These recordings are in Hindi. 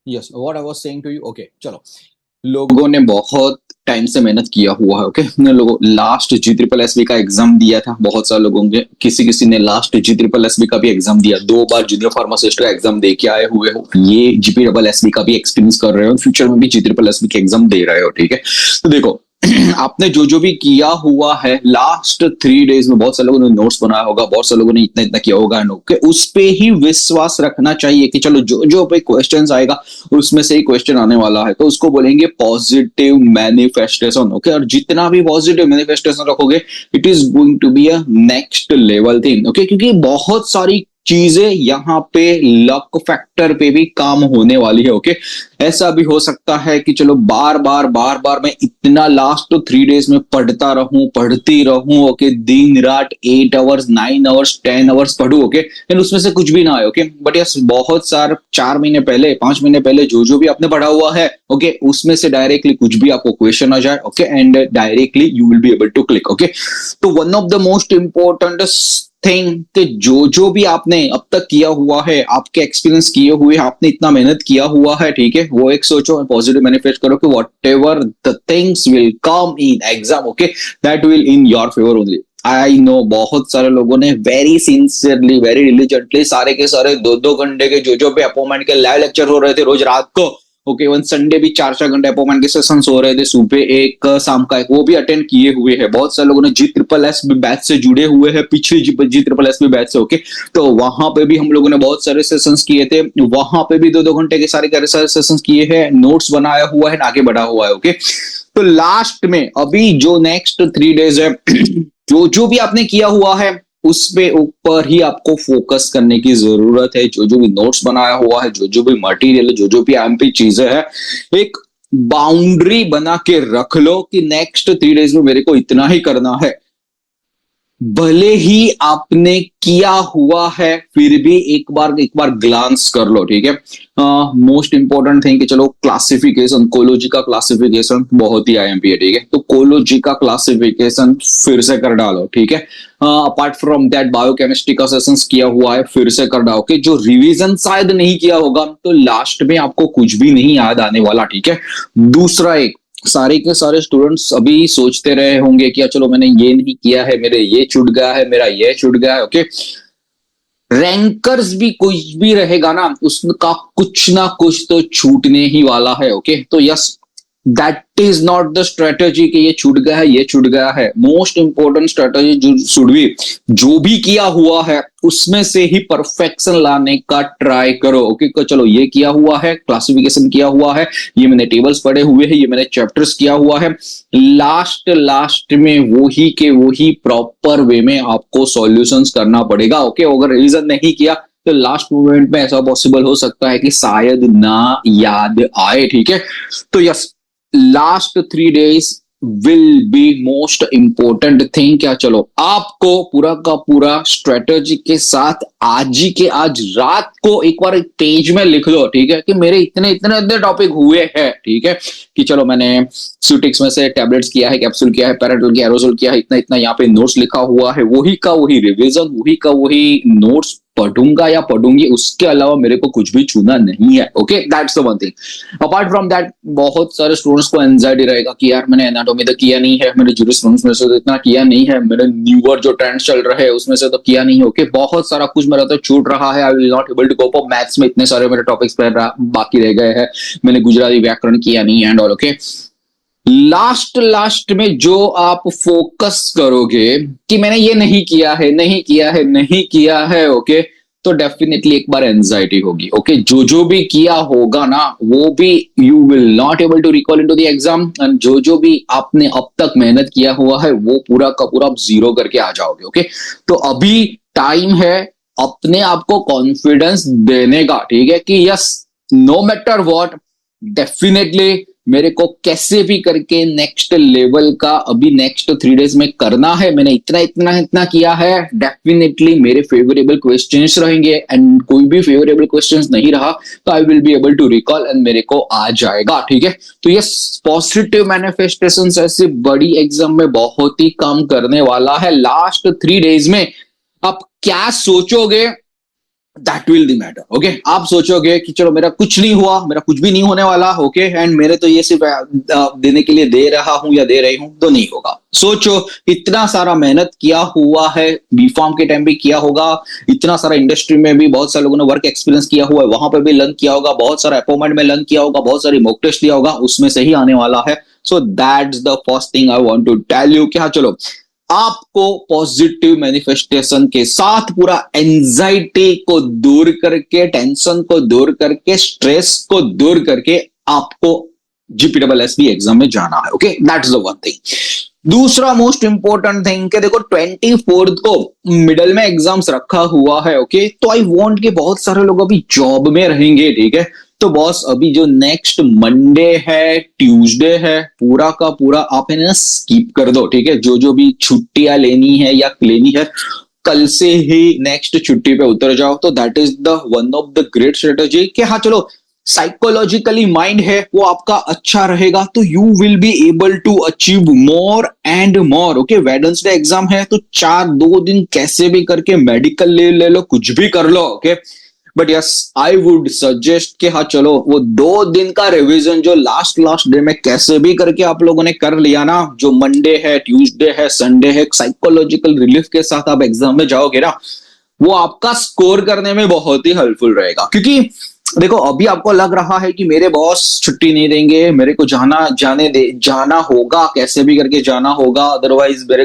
Yes, what I was saying to you. Okay, चलो। लोगों ने बहुत टाइम से मेहनत किया हुआ है। ओके, ने लोगों लास्ट जी ट्रिपल एस बी का एग्जाम दिया था। बहुत सारे लोगों ने, किसी किसी ने लास्ट जी ट्रिपल एस बी का भी एग्जाम दिया। 2 बार जूनियर फार्मासिस्ट का एग्जाम दे के आए हुए हो। ये जीपी डबल एस बी का भी एक्सपीरियंस कर रहे हो, फ्यूचर में भी जी ट्रिपल एस बी के एग्जाम दे रहे हो। ठीक है, तो देखो आपने जो भी किया हुआ है लास्ट 3 डेज में, बहुत सारे लोगों ने नोट्स बनाया होगा, बहुत सारे लोगों ने इतना इतना किया होगा, के उस पे ही विश्वास रखना चाहिए कि चलो जो जो पे क्वेश्चंस आएगा उसमें से ही क्वेश्चन आने वाला है, तो उसको बोलेंगे पॉजिटिव मैनिफेस्टेशन। ओके, और जितना भी पॉजिटिव मैनिफेस्टेशन रखोगे, it is going to be a next level thing. Okay, क्योंकि बहुत सारी चीजें यहाँ पे लक फैक्टर पे भी काम होने वाली है। ओके, ऐसा भी हो सकता है कि चलो बार बार मैं इतना लास्ट तो 3 डेज में पढ़ता रहूं, पढ़ती रहूं। ओके, दिन रात 8 आवर्स, 9 आवर्स, 10 आवर्स पढ़ू। ओके, लेकिन उसमें से कुछ भी ना आए। ओके, बट यस, बहुत सारे 4 महीने पहले, 5 महीने पहले जो भी आपने पढ़ा हुआ है, ओके, उसमें से डायरेक्टली कुछ भी आपको क्वेश्चन आ जाए, okay, and directly you will be able to click. Okay, तो one of the most important thing कि जो भी आपने अब तक किया हुआ है, आपके एक्सपीरियंस किए हुए, आपने इतना मेहनत किया हुआ है, ठीक है, वो एक सोचो और पॉजिटिव मैनिफेस्ट करो कि what ever the things will come in exam, okay, that will in your favour only. I know बहुत सारे लोगों ने वेरी सिंसियरली, वेरी डिलीजेंटली सारे के सारे 2-2 घंटे के जो भी अपॉइंटमेंट के लाइव लेक्चर हो रहे थे रोज रात को, ओके, वन संडे भी 4-4 घंटे अपॉइंटमेंट के सेशंस हो रहे थे, सुबह एक शाम का एक, वो भी अटेंड किए हुए हैं। बहुत सारे लोगों ने जी ट्रिपल एस बैच से जुड़े हुए हैं, पिछले जी ट्रिपल एस बैच से। ओके, तो वहां पे भी हम लोगों ने बहुत सारे सेशंस किए थे, वहां पे भी 2-2 घंटे के सारे सेशंस किए हैं, नोट्स बनाया हुआ है, आगे बढ़ा हुआ है। ओके, तो लास्ट में अभी जो नेक्स्ट 3 डेज है जो भी आपने किया हुआ है उस पे ऊपर ही आपको फोकस करने की जरूरत है। जो भी नोट्स बनाया हुआ है, जो भी मटेरियल है, जो भी एमपी चीजें है, एक बाउंड्री बना के रख लो कि नेक्स्ट 3 डेज में मेरे को इतना ही करना है। भले ही आपने किया हुआ है, फिर भी एक बार ग्लांस कर लो। ठीक है, मोस्ट इंपॉर्टेंट थिंग कि चलो क्लासिफिकेशन, कोलोजी का क्लासिफिकेशन बहुत ही आईएमपी है। ठीक है, तो कोलोजी का क्लासिफिकेशन फिर से कर डालो। ठीक है, अपार्ट फ्रॉम दैट बायोकेमिस्ट्री का सेशन किया हुआ है, फिर से कर डालो। कि जो रिवीजन शायद नहीं किया होगा तो लास्ट में आपको कुछ भी नहीं याद आने वाला। ठीक है, दूसरा एक, सारे के सारे स्टूडेंट्स अभी सोचते रहे होंगे कि चलो मैंने ये नहीं किया है, मेरे ये छूट गया है, मेरा ये छूट गया है। ओके, रैंकर्स भी कुछ भी रहेगा ना, उसका कुछ ना कुछ तो छूटने ही वाला है। ओके, तो yes, that is not the strategy कि ये छूट गया है, ये छूट गया है। मोस्ट इंपॉर्टेंट स्ट्रेटेजी जो शुड बी, जो भी किया हुआ है उसमें से ही परफेक्शन लाने का ट्राई करो। ओके, तो चलो ये किया हुआ है, क्लासिफिकेशन किया हुआ है, ये मैंने टेबल्स पढ़े हुए हैं, ये मैंने चैप्टर्स किया हुआ है, लास्ट लास्ट में वही के वही प्रॉपर वे में आपको सॉल्यूशंस करना पड़ेगा। ओके, अगर रिवीजन नहीं किया तो लास्ट मोमेंट में ऐसा पॉसिबल हो सकता है कि शायद ना याद आए। ठीक है, तो yes, last 3 days will be most important thing. क्या चलो आपको पूरा का पूरा स्ट्रेटेजी के साथ आज ही के आज रात को एक बार एक पेज में लिख लो। ठीक है, कि मेरे इतने इतने इतने टॉपिक हुए हैं। ठीक है, कि चलो मैंने सूटिक्स में से टैबलेट्स किया है, कैप्सूल किया है, पैराडोल किया, एरोसोल किया है, इतना इतना यहाँ पे नोट्स लिखा हुआ है, वही का वही रिविजन, वही का वही नोट्स पढ़ूंगा या पढ़ूंगी, उसके अलावा मेरे को कुछ भी छूना नहीं है। Okay, that's the one thing. Apart from that, बहुत सारे स्टूडेंट्स को एंजाइटी रहेगा कि यार मैंने एनाटॉमी तो किया नहीं है, मैंने जूरिस्प्रूडेंस में से तो इतना किया नहीं है, मेरे न्यूअर जो ट्रेंड्स चल रहे हैं उसमें से तो किया नहीं है। ओके, बहुत सारा कुछ मेरा तो छूट रहा है, I will not able to cope up, maths में इतने सारे मेरे टॉपिक्स पर बाकी रह गए हैं, मैंने गुजराती व्याकरण किया नहीं है and all. Okay, last last में जो आप फोकस करोगे कि मैंने ये नहीं किया है, नहीं किया है, नहीं किया है, ओके, तो डेफिनेटली एक बार एंजाइटी होगी। ओके, जो भी किया होगा ना वो भी you will not able to recall into the exam, and जो भी आपने अब तक मेहनत किया हुआ है वो पूरा का पूरा आप जीरो करके आ जाओगे। ओके, तो अभी टाइम है अपने आप को कॉन्फिडेंस देने का। ठीक है, कि yes, no matter what, definitely मेरे को कैसे भी करके नेक्स्ट लेवल का अभी नेक्स्ट 3 डेज में करना है। मैंने इतना इतना इतना किया है, डेफिनेटली मेरे फेवरेबल क्वेश्चंस रहेंगे, एंड कोई भी फेवरेबल क्वेश्चंस नहीं रहा तो I will be able to recall and मेरे को आ जाएगा। ठीक है, तो ये पॉजिटिव मैनिफेस्टेशन ऐसे बड़ी एग्जाम में बहुत ही काम करने वाला है। लास्ट 3 डेज में आप क्या सोचोगे that will the matter. Okay, आप सोचोगे कि चलो मेरा कुछ नहीं हुआ, मेरा कुछ भी नहीं होने वाला, ओके, एंड मेरे तो ये सिर्फ देने के लिए दे रहा हूं या दे रही हूं, तो नहीं होगा। सोचो, इतना सारा मेहनत किया हुआ है, बी फार्म के टाइम भी किया होगा, इतना सारा इंडस्ट्री में भी बहुत सारे लोगों ने वर्क एक्सपीरियंस किया हुआ है, वहां पर भी लर्न किया होगा, बहुत सारा अपॉइंटमेंट में लर्न किया होगा, बहुत सारी मॉक टेस्ट दिया होगा, उसमें से ही आने वाला है। So that's the first thing I want to tell you कि हाँ चलो, आपको पॉजिटिव मैनिफेस्टेशन के साथ पूरा एंजाइटी को दूर करके, टेंशन को दूर करके, स्ट्रेस को दूर करके आपको जीपीडब्ल्यूएसबी एग्जाम में जाना है। Okay, that's the one thing. दूसरा मोस्ट इंपॉर्टेंट थिंग कि देखो 24 को मिडल में एग्जाम्स रखा हुआ है। ओके, तो आई वांट कि बहुत सारे लोग अभी जॉब में रहेंगे, ठीक है, तो बॉस अभी जो नेक्स्ट मंडे है, ट्यूसडे है, पूरा का पूरा आप है ना स्किप कर दो, ठीक है, जो जो भी छुट्टियां लेनी है या लेनी है, कल से ही नेक्स्ट छुट्टी पे उतर जाओ। तो that is the one of the great strategy कि हाँ चलो, साइकोलॉजिकली माइंड है वो आपका अच्छा रहेगा, तो you will be able to achieve more and more. Okay, Wednesday exam है तो 2 दिन कैसे भी करके मेडिकल ले लो, कुछ भी कर लो। Okay, but yes, I would suggest कि हाँ चलो, वो 2 दिन का रिवीजन जो लास्ट डे में कैसे भी करके आप लोगों ने कर लिया ना, जो मंडे है, ट्यूसडे है, संडे है, साइकोलॉजिकल रिलीफ के साथ आप एग्जाम में जाओगे ना, वो आपका स्कोर करने में बहुत ही हेल्पफुल रहेगा। क्योंकि देखो, अभी आपको लग रहा है कि मेरे बॉस छुट्टी नहीं देंगे, मेरे को जाना होगा, कैसे भी करके जाना होगा, अदरवाइज मेरे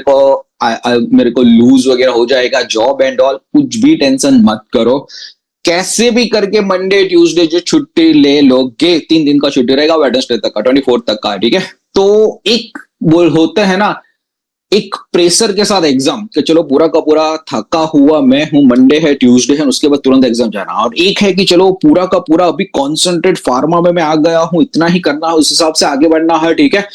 को लूज वगैरह हो जाएगा जॉब एंड ऑल। कुछ भी टेंशन मत करो, कैसे भी करके मंडे ट्यूसडे जो छुट्टी ले लोगे, 3 दिन का छुट्टी रहेगा, वेडनेसडे तक का, 24 तक का, ठीक है। तो एक बोल होते हैं ना, एक प्रेशर के साथ एग्जाम कि चलो पूरा का पूरा थका हुआ मैं हूं, मंडे है, ट्यूसडे है, उसके बाद तुरंत एग्जाम जाना, और एक है कि चलो पूरा का पूरा अभी कॉन्सेंट्रेट फार्मा में मैं आ गया हूं, इतना ही करना है, उस हिसाब से आगे बढ़ना है, ठीक है।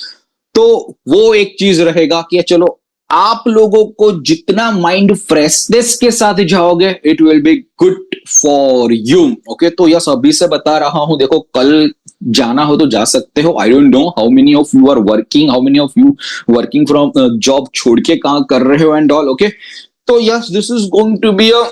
तो वो एक चीज रहेगा कि चलो, आप लोगों को जितना माइंड फ्रेशनेस के साथ जाओगे, it will be good for you. Okay, तो यस, अभी से बता रहा हूं, देखो कल जाना हो तो जा सकते हो। I don't know how many of you are working, how many of you working from job छोड़ के कहां कर रहे हो एंड ऑल। ओके, तो yes, this is going to be a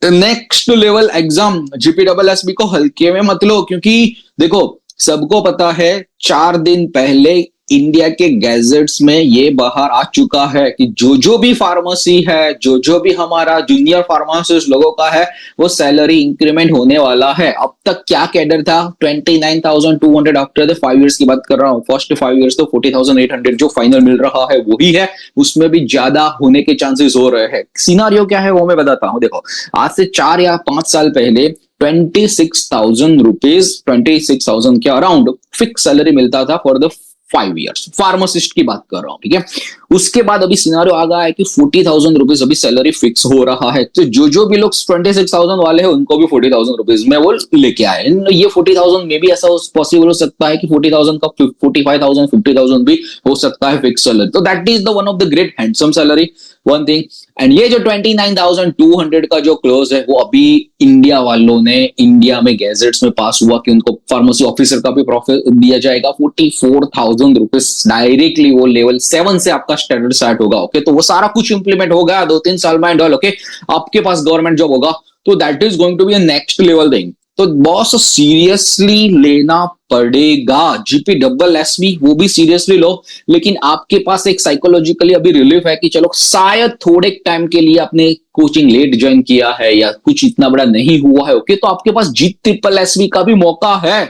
next level exam. GPWSB को हल्के में मत लो, क्योंकि देखो सबको पता है 4 दिन पहले इंडिया के गैजेट्स में ये बाहर आ चुका है कि जो जो भी फार्मेसी है, जो जो भी हमारा जूनियर फार्मासिस्ट लोगों का है, वो सैलरी इंक्रीमेंट होने वाला है। अब तक क्या कैडर था, 29,200 आफ्टर द 5 इयर्स की बात कर रहा हूँ, फर्स्ट 5 इयर्स तो 40,800 जो फाइनल मिल रहा है वही है, उसमें भी ज्यादा होने के चांसेस हो रहे हैं। सिनारियो क्या है वो मैं बताता हूँ। देखो, आज से 4 या 5 साल पहले 26,000 रुपीज, 26,000 के अराउंड फिक्स सैलरी मिलता था फॉर द 5 इयर्स, फार्मासिस्ट की बात कर रहा हूं, ठीक है। उसके बाद अभी सिनारियो आ गया है कि 40,000 रुपीज अभी सैलरी फिक्स हो रहा है। तो जो जो भी लोग 26,000 वाले हैं उनको भी 40,000 रुपीज में वो लेके आए। ये 40,000 में भी ऐसा पॉसिबल हो सकता है कि 40,000 का 45,000, 50,000 भी हो सकता है फिक्स सैलरी। तो that is the one of the great handsome salary, one thing. And ये जो 29,200 का जो क्लोज है, वो अभी इंडिया वालों ने, इंडिया में गैजेट्स में पास हुआ कि उनको फार्मेसी ऑफिसर का भी प्रॉफिट दिया जाएगा 44,000 रुपीज डायरेक्टली, वो लेवल 7 से आपका स्टैंडर्ड स्टार्ट होगा। ओके, तो वो सारा कुछ इंप्लीमेंट होगा 2-3 साल में एंड ऑल। ओके, आपके पास गवर्नमेंट जॉब होगा, तो that is going to be a next level thing. तो बॉस सीरियसली लेना पड़ेगा, जीपीडब्ल्यूएसबी वो भी सीरियसली लो। लेकिन आपके पास एक साइकोलॉजिकली अभी रिलीफ है कि चलो शायद थोड़े टाइम के लिए आपने कोचिंग लेट ज्वाइन किया है या कुछ इतना बड़ा नहीं हुआ है। ओके, तो आपके पास जीपीडब्ल्यूएसबी का भी मौका है,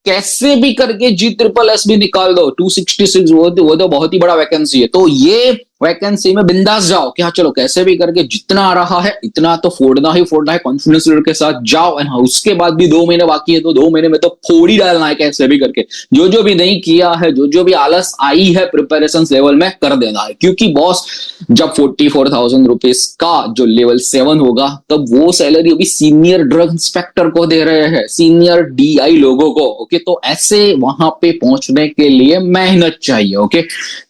कैसे भी करके जीपीडब्ल्यूएसबी निकाल दो। 266 वो तो बहुत ही बड़ा वैकेंसी है, तो ये वैकेंसी में बिंदास जाओ कि हाँ चलो, कैसे भी करके जितना आ रहा है इतना तो फोड़ना ही फोड़ना है, कॉन्फिडेंस लेवल के साथ जाओ। एंड हाँ, उसके बाद भी 2 महीने बाकी है, तो 2 महीने में तो फोड़ ही डालना है कैसे भी करके। जो जो भी नहीं किया है, जो जो भी आलस आई है प्रिपरेशन लेवल में, कर देना है। क्योंकि बॉस जब 44,000 रुपीज का जो लेवल 7 होगा, तब वो सैलरी अभी सीनियर ड्रग इंस्पेक्टर को दे रहे हैं, सीनियर डीआई लोगों को। ओके, तो ऐसे वहां पे पहुंचने के लिए मेहनत चाहिए। ओके,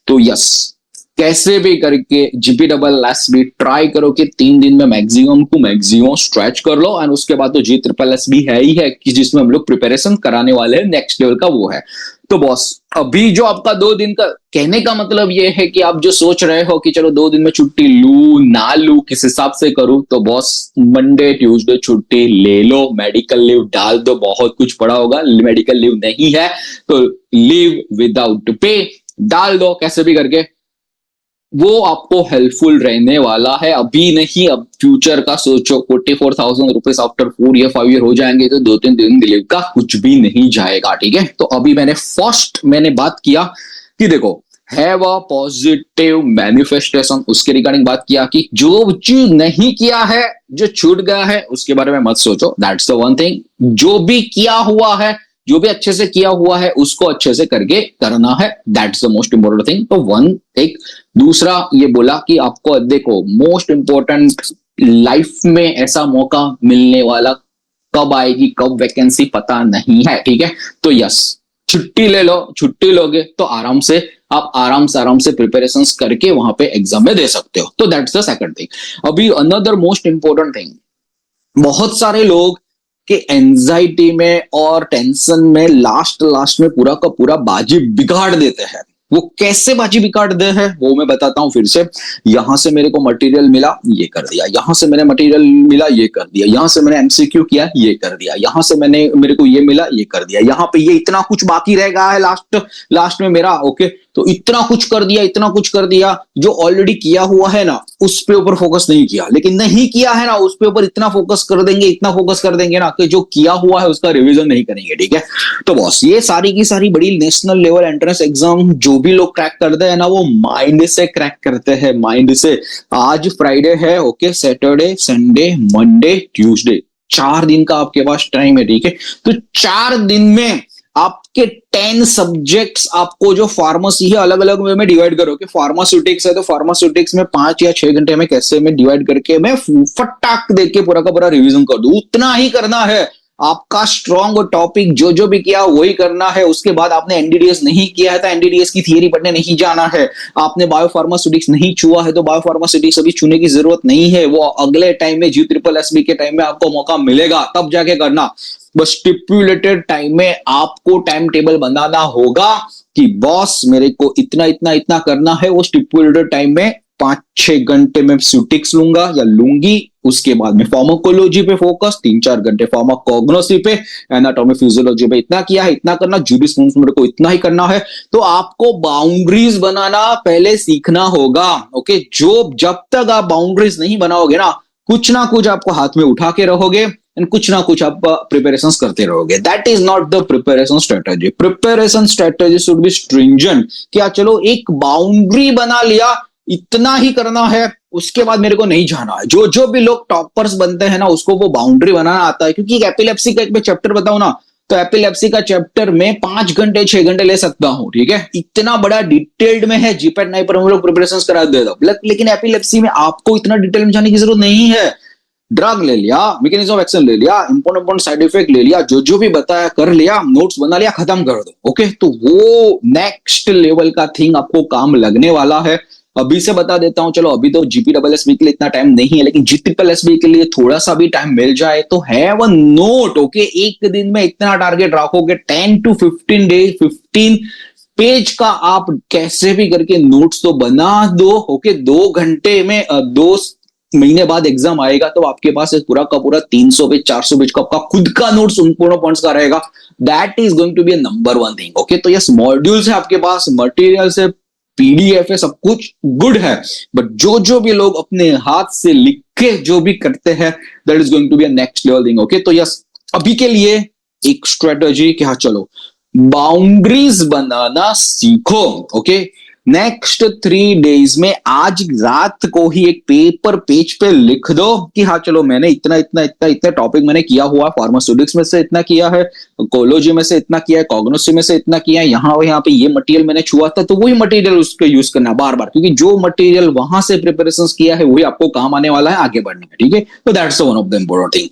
तो यस, कैसे भी करके GPSS ट्राई करो कि 3 दिन में मैक्सिमम स्ट्रेच कर लो, एंड उसके बाद तो GSSS है ही है कि जिसमें हम लोग प्रिपरेशन कराने वाले हैं नेक्स्ट लेवल का, वो है। तो बॉस अभी जो आपका 2 दिन का कहने का मतलब ये है कि आप जो सोच रहे हो कि चलो 2 दिन में छुट्टी लू ना लू किस हिसाब से करूं, तो बॉस मंडे ट्यूसडे छुट्टी ले लो, मेडिकल लीव डाल दो, बहुत कुछ पड़ा होगा। मेडिकल लीव नहीं है तो लीव विदाउट पे डाल दो कैसे भी करके, वो आपको हेल्पफुल रहने वाला है। अभी नहीं, अब फ्यूचर का सोचो। 44,000 रुपीज आफ्टर 4 ईयर 5 ईयर हो जाएंगे तो 2-3 दिन लीव का कुछ भी नहीं जाएगा, ठीक है। तो अभी मैंने बात किया कि देखो, हैव अ पॉजिटिव मैनिफेस्टेशन, उसके रिगार्डिंग बात किया कि जो चीज नहीं किया है, जो छूट गया है, उसके बारे में मत सोचो, दैट्स द वन थिंग। जो भी किया हुआ है, जो भी अच्छे से किया हुआ है, उसको अच्छे से करके करना है, that's the most important thing. तो वन एक दूसरा ये बोला कि आपको देखो, मोस्ट इंपॉर्टेंट, लाइफ में ऐसा मौका मिलने वाला कब आएगी, कब वैकेंसी पता नहीं है, ठीक है। तो यस, छुट्टी ले लो, छुट्टी लोगे तो आराम से प्रिपरेशंस करके वहां पे एग्जाम में दे सकते हो। तो दैट्स द सेकंड थिंग। अभी अनदर मोस्ट इंपॉर्टेंट थिंग, बहुत सारे लोग के एंजाइटी में और टेंशन में लास्ट में पूरा का पूरा बाजी बिगाड़ देते हैं। वो कैसे बाजी बिगाड़ते हैं वो मैं बताता हूं फिर से। यहां से मेरे को मटेरियल मिला, ये कर दिया, यहां से मैंने मटेरियल मिला, ये कर दिया, यहां से मैंने MCQ किया, ये कर दिया, यहां से मेरे को ये मिला, ये कर दिया, यहां पे ये इतना कुछ बाकी रह गया है लास्ट में मेरा, ओके। तो इतना कुछ कर दिया, इतना कुछ कर दिया। जो ऑलरेडी किया हुआ है ना उस पे ऊपर फोकस नहीं किया, लेकिन नहीं किया है ना उस पे ऊपर इतना फोकस कर देंगे ना कि जो किया हुआ है उसका रिवीजन नहीं करेंगे, ठीक है। तो बॉस ये सारी की सारी बड़ी नेशनल लेवल एंट्रेंस एग्जाम जो भी लोग क्रैक करते हैं ना, वो माइंड से क्रैक करते हैं, माइंड से। आज फ्राइडे है, okay, Saturday Sunday Monday Tuesday, 4 दिन का आपके पास टाइम है, ठीक है। तो 4 दिन में आपके 10 सब्जेक्ट्स आपको जो फार्मेसी है अलग अलग वे में डिवाइड करो। कि फार्मास्यूटिक्स है तो फार्मास्यूटिक्स में 5 या 6 घंटे में कैसे में डिवाइड करके मैं फटाक देख के पूरा का पूरा रिवीजन कर दूं, उतना ही करना है। आपका स्ट्रॉन्ग टॉपिक जो भी किया वही करना है। उसके बाद आपने NDDS नहीं किया है तो NDDS की थियरी पढ़ने नहीं जाना है। आपने बायोफार्मास्यूटिक्स नहीं छुआ है तो बायोफार्मास्यूटिक्स अभी छूने की जरूरत नहीं है, वो अगले टाइम में GSSB के टाइम में आपको मौका मिलेगा तब जाके करना। बस स्टिपुलेटेड टाइम में आपको टाइम टेबल बनाना होगा कि बॉस मेरे को इतना इतना इतना करना है। वो स्टिपुलेटेड टाइम में 5-6 घंटे में स्यूटिक्स लूंगा या लूंगी, उसके बाद में फार्माकोलॉजी पे फोकस, 3-4 घंटे फार्माकोग्नोसी पे, एनाटॉमी फिजियोलॉजी पे इतना किया है, इतना करना, जूरिस्प्रूडेंस मेरे को इतना ही करना है। तो आपको बाउंड्रीज बनाना पहले सीखना होगा, ओके। जब तक आप बाउंड्रीज नहीं बनाओगे ना कुछ आपको हाथ में उठा के रहोगे एंड कुछ ना कुछ आप प्रिपरेशन करते रहोगे। That is not the preparation strategy. Preparation strategy should be stringent. क्या चलो एक बाउंड्री बना लिया, इतना ही करना है, उसके बाद मेरे को नहीं जाना है। जो भी लोग टॉपर्स बनते हैं ना उसको वो बाउंड्री बनाना आता है। क्योंकि एपिलेप्सी का एक चैप्टर बताऊं ना, तो एपिलेप्सी का चैप्टर में 5 घंटे 6 घंटे ले सकता हूं, ठीक है। इतना बड़ा डिटेल्ड में है, जीपैट नहीं पर हम लोग प्रिपरेशन करा देता हूं। लेकिन एपिलेप्सी में आपको इतना डिटेल में जाने की जरूरत नहीं है। ड्रग ले लिया, मैकेनिज्म ऑफ एक्शन ले लिया, इंपॉर्टेंट साइड इफेक्ट ले लिया, जो भी बताया कर लिया, नोट्स बना लिया, खत्म कर दो, ओके। तो वो नेक्स्ट लेवल का थिंग आपको काम लगने वाला है। अभी से बता देता हूं, चलो अभी तो GPSS के लिए इतना टाइम नहीं है, लेकिन GSSB के लिए थोड़ा सा भी टाइम मिल जाए तो हैव अ नोट, ओके। एक दिन में इतना टारगेट रखोगे, 10 to 15 डेज 15 पेज का आप कैसे भी करके नोट्स तो बना दो, ओके। 2 घंटे में 2 महीने बाद एग्जाम आएगा तो आपके पास पूरा का पूरा 300 पेज 400 पेज का आपका खुद का नोट्स पूर्ण पॉइंट्स का रहेगा। That is going to be number 1 thing, okay. तो यस, मॉड्यूल्स है आपके पास, मटेरियल्स है, PDF है, सब कुछ गुड है। बट जो भी लोग अपने हाथ से लिख के जो भी करते हैं, that is going to be a next level thing, okay. तो यस, अभी के लिए एक स्ट्रेटजी कि हाँ चलो बाउंड्रीज बनाना सीखो, ओके। नेक्स्ट 3 डेज में आज रात को ही एक पेपर पेज पे लिख दो कि हाँ चलो मैंने इतना इतना इतना इतना टॉपिक मैंने किया हुआ, फार्मास्यूटिक्स में से इतना किया है, कोलोजी में से इतना किया है, कॉग्नोसी में से इतना किया है, यहाँ पे ये मटेरियल मैंने छुआ था, तो वही मटेरियल उसके यूज करना बार बार, क्योंकि जो मटेरियल वहां से प्रिपरेशन किया है वही आपको काम आने वाला है आगे बढ़ने में, ठीक है। तो that's one of the important thing.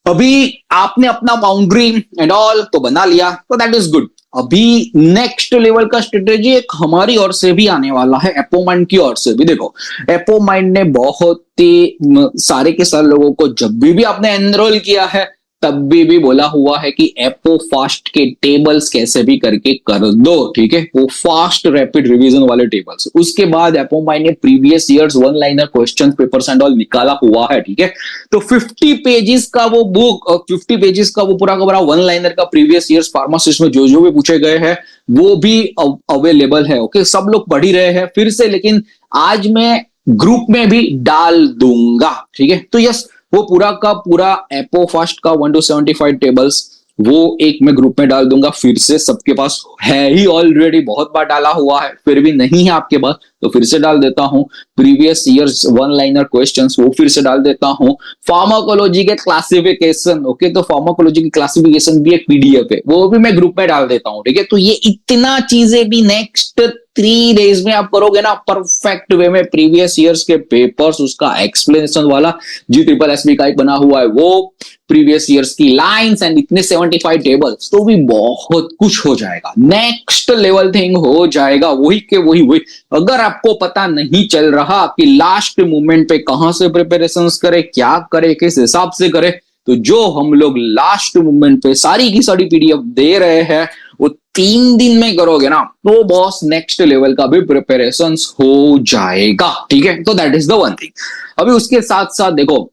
अभी आपने अपना बाउंड्री एंड ऑल तो बना लिया, तो दैट इज गुड। अभी नेक्स्ट लेवल का स्ट्रेटेजी एक हमारी ओर से भी आने वाला है, एपोमाइंड की ओर से भी। देखो, एपोमाइंड ने बहुत ही सारे के सारे लोगों को जब भी आपने एनरोल किया है तब भी बोला हुआ है कि एपो फास्ट के टेबल्स कैसे भी करके कर दो, ठीक है, वो फास्ट रैपिड रिवीजन वाले टेबल्स। उसके बाद एपोमाइंड ने previous years one liner question papers and all निकाला हुआ है, ठीक है। तो 50 पेजेस का वो बुक, 50 पेजेस का वो पूरा का पूरा वन लाइनर का प्रीवियस ईयर्स फार्मासिस्ट में जो जो भी पूछे गए हैं वो भी अवेलेबल है, ओके। सब लोग पढ़ ही रहे हैं फिर से, लेकिन आज मैं ग्रुप में भी डाल दूंगा, ठीक है। तो यस, वो पूरा का पूरा एपो फास्ट का 1 to 75 टेबल्स वो एक मैं ग्रुप में डाल दूंगा। फिर से सबके पास है ही ऑलरेडी, बहुत बार डाला हुआ है, फिर भी नहीं है आपके पास तो फिर से डाल देता हूं। Previous years one liner questions वो फिर से डाल देता हूं। फार्माकोलॉजी के क्लासिफिकेशन, ओके, तो फार्माकोलॉजी की क्लासिफिकेशन भी एक पीडीएफ है, वो भी मैं ग्रुप में डाल देता हूं, ठीक है। तो ये इतना चीजें भी नेक्स्ट 3 डेज में आप करोगे ना परफेक्ट वे में। प्रीवियस ईयर्स के पेपर्स, उसका एक्सप्लेनेशन वाला G SSS का एक बना हुआ है वो, प्रीवियस ईयर्स की लाइंस एंड इतने 75 टेबल्स, तो भी बहुत कुछ हो जाएगा, नेक्स्ट लेवल थिंग हो जाएगा। वही के वही। अगर आपको पता नहीं चल रहा कि लास्ट मोमेंट पे कहां से प्रिपरेशंस करे, क्या करे, किस हिसाब से करे, तो जो हम लोग लास्ट मोमेंट पे सारी की सारी पीडीएफ दे रहे हैं वो 3 दिन में करोगे ना तो बॉस नेक्स्ट लेवल का भी प्रिपरेशन हो जाएगा, ठीक है। तो that is the one thing. अभी उसके साथ साथ देखो,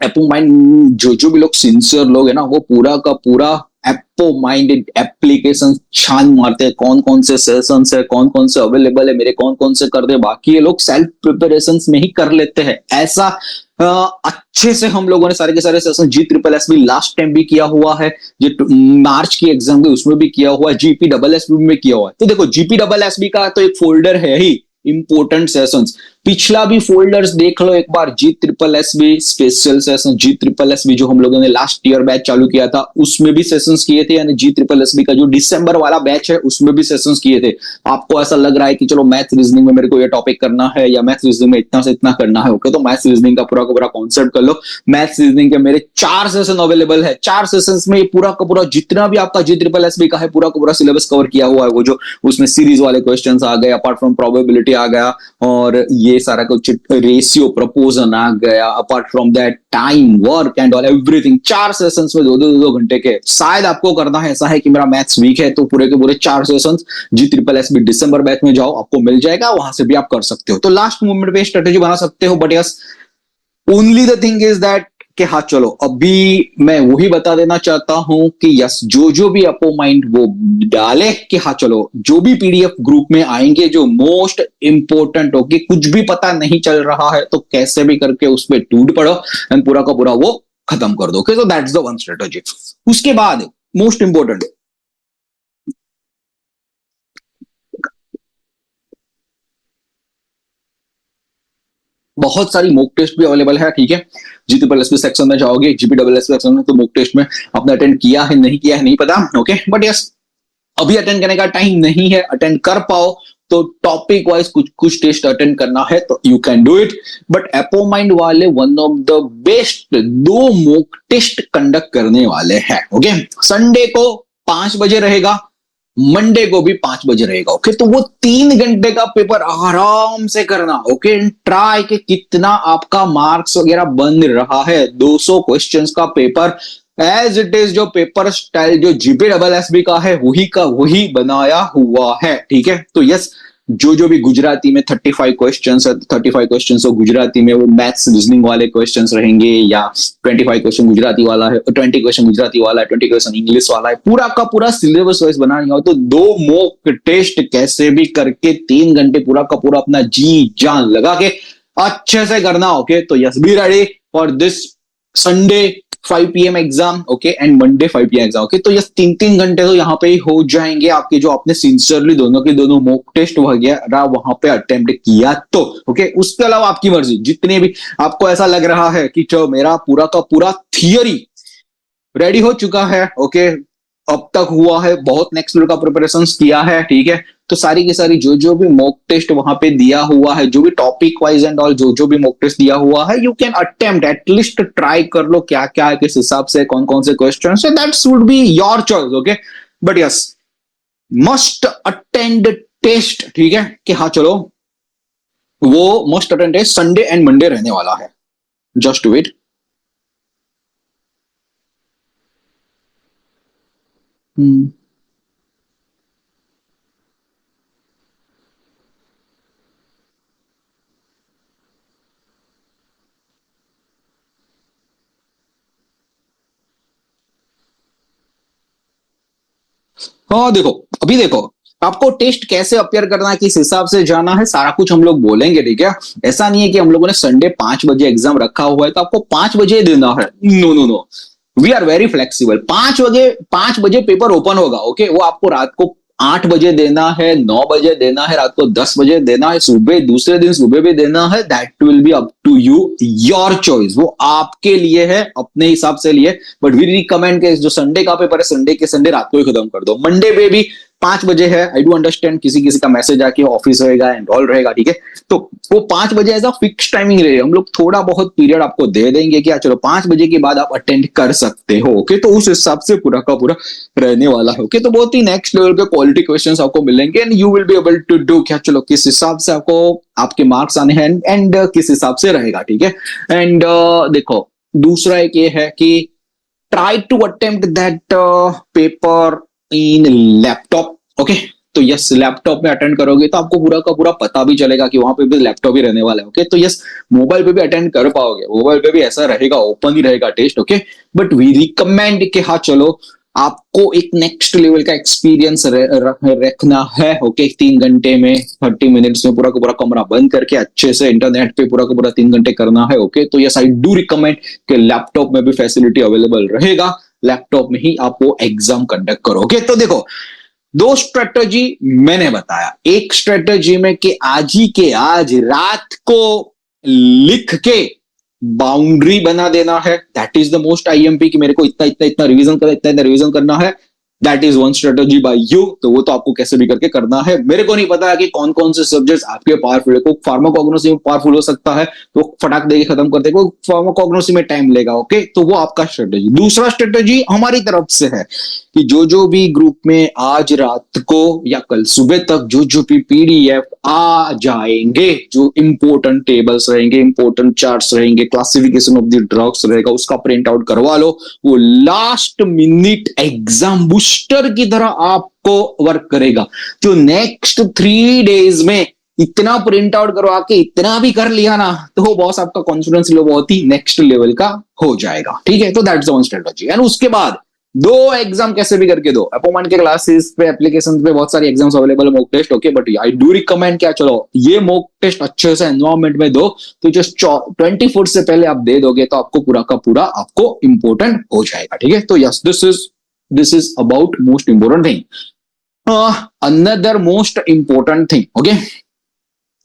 एपोमाइंड जो भी लोग सिंसियर लोग है ना वो पूरा का पूरा एपोमाइंड एप्लीकेशन छान मारते हैं, कौन कौन से सेशंस है, कौन कौन से अवेलेबल है, मेरे कौन कौन से कर दे। बाकी ये लोग सेल्फ प्रिपरेशन में ही कर लेते हैं ऐसा। अच्छे से हम लोगों ने सारे के सारे सेशन G SSS भी लास्ट टाइम भी किया हुआ है, जो मार्च की एग्जाम भी उसमें भी किया हुआ है, GPSS में किया हुआ है। तो देखो GPSS का तो एक फोल्डर है ही इंपोर्टेंट सेशंस, पिछला भी फोल्डर्स देख लो एक बार। GSSS स्पेशल सेशन, GSSS जो हम लोगों ने लास्ट ईयर बैच चालू किया था उसमें भी सेशंस किए थे, यानी GSSS का जो दिसंबर वाला बैच है उसमें भी सेशंस किए थे। आपको ऐसा लग रहा है कि चलो मैथ रीजनिंग में मेरे को ये टॉपिक करना है या मैथ रीजनिंग में इतना से इतना करना है, ओके, तो मैथ रीजनिंग का पूरा कॉन्सेप्ट कर लो। मैथ रीजनिंग के मेरे 4 सेशन अवेलेबल है, 4 सेशंस में पूरा का पूरा जितना भी आपका GSSS का है पूरा का पूरा सिलेबस कवर किया हुआ है। वो जो उसमें सीरीज वाले क्वेश्चंस आ गए, अपार्ट फ्रॉम प्रोबेबिलिटी आ गया, और ये सारा कुछ रेशियो प्रपोजन आ गया, apart from that time work and all everything. 4 sessions में 2 घंटे के। शायद आपको करना है ऐसा है कि मेरा मैथ्स वीक है तो पूरे के पूरे 4 सेशंस GSSS भी दिसंबर बैच में जाओ, आपको मिल जाएगा, वहां से भी आप कर सकते हो। तो लास्ट मोमेंट पे स्ट्रेटेजी बना सकते हो, but yes only the thing is that कि हाँ चलो अभी मैं वही बता देना चाहता हूं कि यस जो भी अपोमाइंड वो डाले कि हाँ चलो जो भी पीडीएफ ग्रुप में आएंगे जो मोस्ट इंपोर्टेंट हो कि कुछ भी पता नहीं चल रहा है तो कैसे भी करके उस पर टूट पड़ो एंड पूरा का पूरा वो खत्म कर दो। सो दैट्स द वन स्ट्रेटेजी। उसके बाद मोस्ट इंपोर्टेंट, बहुत सारी मॉक टेस्ट भी अवेलेबल है, ठीक है। GSSS सेक्शन में जाओगे, GPSS सेक्शन में, तो मॉक टेस्ट में आपने अटेंड किया है नहीं किया है नहीं पता, ओके, बट यस अभी अटेंड करने का टाइम नहीं है, अटेंड कर पाओ तो टॉपिक वाइज कुछ कुछ टेस्ट अटेंड करना है तो you can do it. But एपोमाइंड वाले one of the best 2 mock test conduct करने वाले हैं, ओके। संडे को 5 बजे रहेगा, मंडे को भी 5 बजे रहेगा, ओके। तो वो 3 घंटे का पेपर आराम से करना, ओके। ट्राई के कितना आपका मार्क्स वगैरह बन रहा है। 200 क्वेश्चंस का पेपर एज इट इज, जो पेपर स्टाइल जो GPSS का है वही का वही बनाया हुआ है, ठीक है। तो यस जो भी गुजराती में 35 क्वेश्चंस है, 35 क्वेश्चंस हो गुजराती में, वो मैथ्स रीजनिंग वाले क्वेश्चंस रहेंगे, या 25 क्वेश्चन गुजराती वाला है, 20 क्वेश्चन गुजराती वाला है, 20 क्वेश्चन इंग्लिश वाला है, पूरा का पूरा सिलेबस वाइज बनाना हो तो 2 मॉक टेस्ट कैसे भी करके 3 घंटे पूरा का पूरा अपना जी जान लगा के अच्छे से करना, ओके। तो yes be ready for this Sunday 5 PM exam, okay, and Monday 5 PM exam, okay. तो ये 3 घंटे तो यहाँ पे ही हो जाएंगे आपके, जो आपने सिंसियरली दोनों के दोनों मॉक टेस्ट वगैरह वहां पे अटेम्प्ट किया तो, ओके। उसके अलावा आपकी मर्जी, जितने भी आपको ऐसा लग रहा है कि चलो मेरा पूरा का पूरा थियरी रेडी हो चुका है, ओके, अब तक हुआ है बहुत, नेक्स्ट लेवल का प्रिपरेशन किया है, ठीक है, तो सारी की सारी जो भी मॉक टेस्ट वहां पे दिया हुआ है, जो भी टॉपिक वाइज एंड ऑल जो भी मॉक टेस्ट दिया हुआ है, you can attempt, at least try कर लो क्या क्या है, किस हिसाब से कौन कौन से क्वेश्चन है, that should be your choice, okay. But yes must attend test, ठीक है कि हाँ चलो वो must attend test Sunday and Monday रहने वाला है, जस्ट वेट। हाँ देखो, अभी देखो आपको टेस्ट कैसे अपियर करना है, किस हिसाब से जाना है, सारा कुछ हम लोग बोलेंगे, ठीक है। ऐसा नहीं है कि हम लोगों ने संडे 5 बजे एग्जाम रखा हुआ है तो आपको 5 बजे देना है, no no no. We are very flexible. 5 बजे, 5 बजे पेपर ओपन होगा, ओके। वो आपको रात को 8 बजे देना है, 9 बजे देना है, रात को 10 बजे देना है, सुबह दूसरे दिन सुबह भी देना है, that will be up to you, your choice. वो आपके लिए है, अपने हिसाब से लिए। बट वी रिकमेंड के जो संडे का पेपर है, संडे के संडे रात को ही खत्म कर दो। मंडे पे भी 5 बजे है, आई डू अंडरस्टैंड किसी किसी का मैसेज आके ऑफिस रहेगा एंड ऑल रहेगा, ठीक है। तो वो 5 बजे एज अ फिक्स टाइमिंग रहेगी। हम लोग थोड़ा बहुत पीरियड आपको दे देंगे कि चलो 5 बजे के बाद आप अटेंड कर सकते हो, ओके। तो उस हिसाब से पूरा का पूरा रहने वाला है, ओके। तो बहुत ही नेक्स्ट लेवल के क्वालिटी क्वेश्चंस आपको मिलेंगे and you will be able to do क्या चलो किस हिसाब से आपको आपके मार्क्स आने हैं एंड किस हिसाब से रहेगा, ठीक है। एंड देखो दूसरा एक ये है कि try to attempt that paper in laptop, okay. तो यस, लैपटॉप में अटेंड करोगे तो आपको पूरा का पूरा पता भी चलेगा कि वहां पे भी लैपटॉप ही रहने वाला है, ओके। तो यस, मोबाइल पे भी अटेंड कर पाओगे, मोबाइल पे भी ऐसा रहेगा, ओपन ही रहेगा test, okay. But we recommend कि हाँ चलो आपको एक नेक्स्ट लेवल का एक्सपीरियंस रखना है, ओके। 3 घंटे में, 30 मिनट्स में पूरा का पूरा कमरा बंद करके अच्छे से इंटरनेट पे पूरा का पूरा 3 घंटे करना है, ओके। तो यस, आई डू रिकमेंड कि लैपटॉप में भी फैसिलिटी अवेलेबल रहेगा, लैपटॉप में ही आप वो एग्जाम कंडक्ट करोगे। तो देखो दो स्ट्रेटजी मैंने बताया, एक स्ट्रेटजी में कि आज ही के आज रात को लिख के बाउंड्री बना देना है, that is the most IMP, कि मेरे को इतना इतना इतना रिवीजन करना, इतना इतना रिवीजन करना है, that is one strategy by you. तो वो तो आपको कैसे भी करके करना है। मेरे को नहीं पता है कि कौन कौन से सब्जेक्ट्स आपके पावरफुल है। कोई फार्माकोग्नोसी में पावरफुल हो सकता है तो फटाक देके खत्म करते, कोई फार्माकोग्नोसी में टाइम लेगा, ओके। तो वो आपका स्ट्रेटजी। दूसरा स्ट्रेटजी हमारी तरफ से है कि जो भी ग्रुप में आज रात को या कल सुबह तक जो भी पीडीएफ आ जाएंगे, जो इंपोर्टेंट टेबल्स रहेंगे, इंपोर्टेंट चार्ट्स रहेंगे, क्लासिफिकेशन ऑफ द ड्रग्स रहेगा, उसका प्रिंट आउट करवा लो। वो लास्ट मिनट एग्जाम बूस्टर की तरह आपको वर्क करेगा। जो नेक्स्ट 3 डेज में इतना प्रिंट आउट करवा के इतना भी कर लिया ना, तो वो बॉस आपका कॉन्फिडेंस लेवल बहुत ही नेक्स्ट लेवल का हो जाएगा, ठीक है। तो दैट्स वन स्ट्रेटजी। एंड उसके बाद 2 एग्जाम कैसे भी करके दो, अपोमेंट के क्लासेस पे, एप्लीकेशन पे बहुत सारी एग्जाम्स अवेलेबल है, mock test, okay. But I do recommend क्या चलो ये मॉक टेस्ट अच्छे से एनवायरमेंट में दो, तो जस्ट 24 से पहले आप दे दोगे तो आपको पूरा का पूरा आपको इंपॉर्टेंट हो जाएगा, ठीक है। तो yes, this is about most important thing. Another most important thing, okay,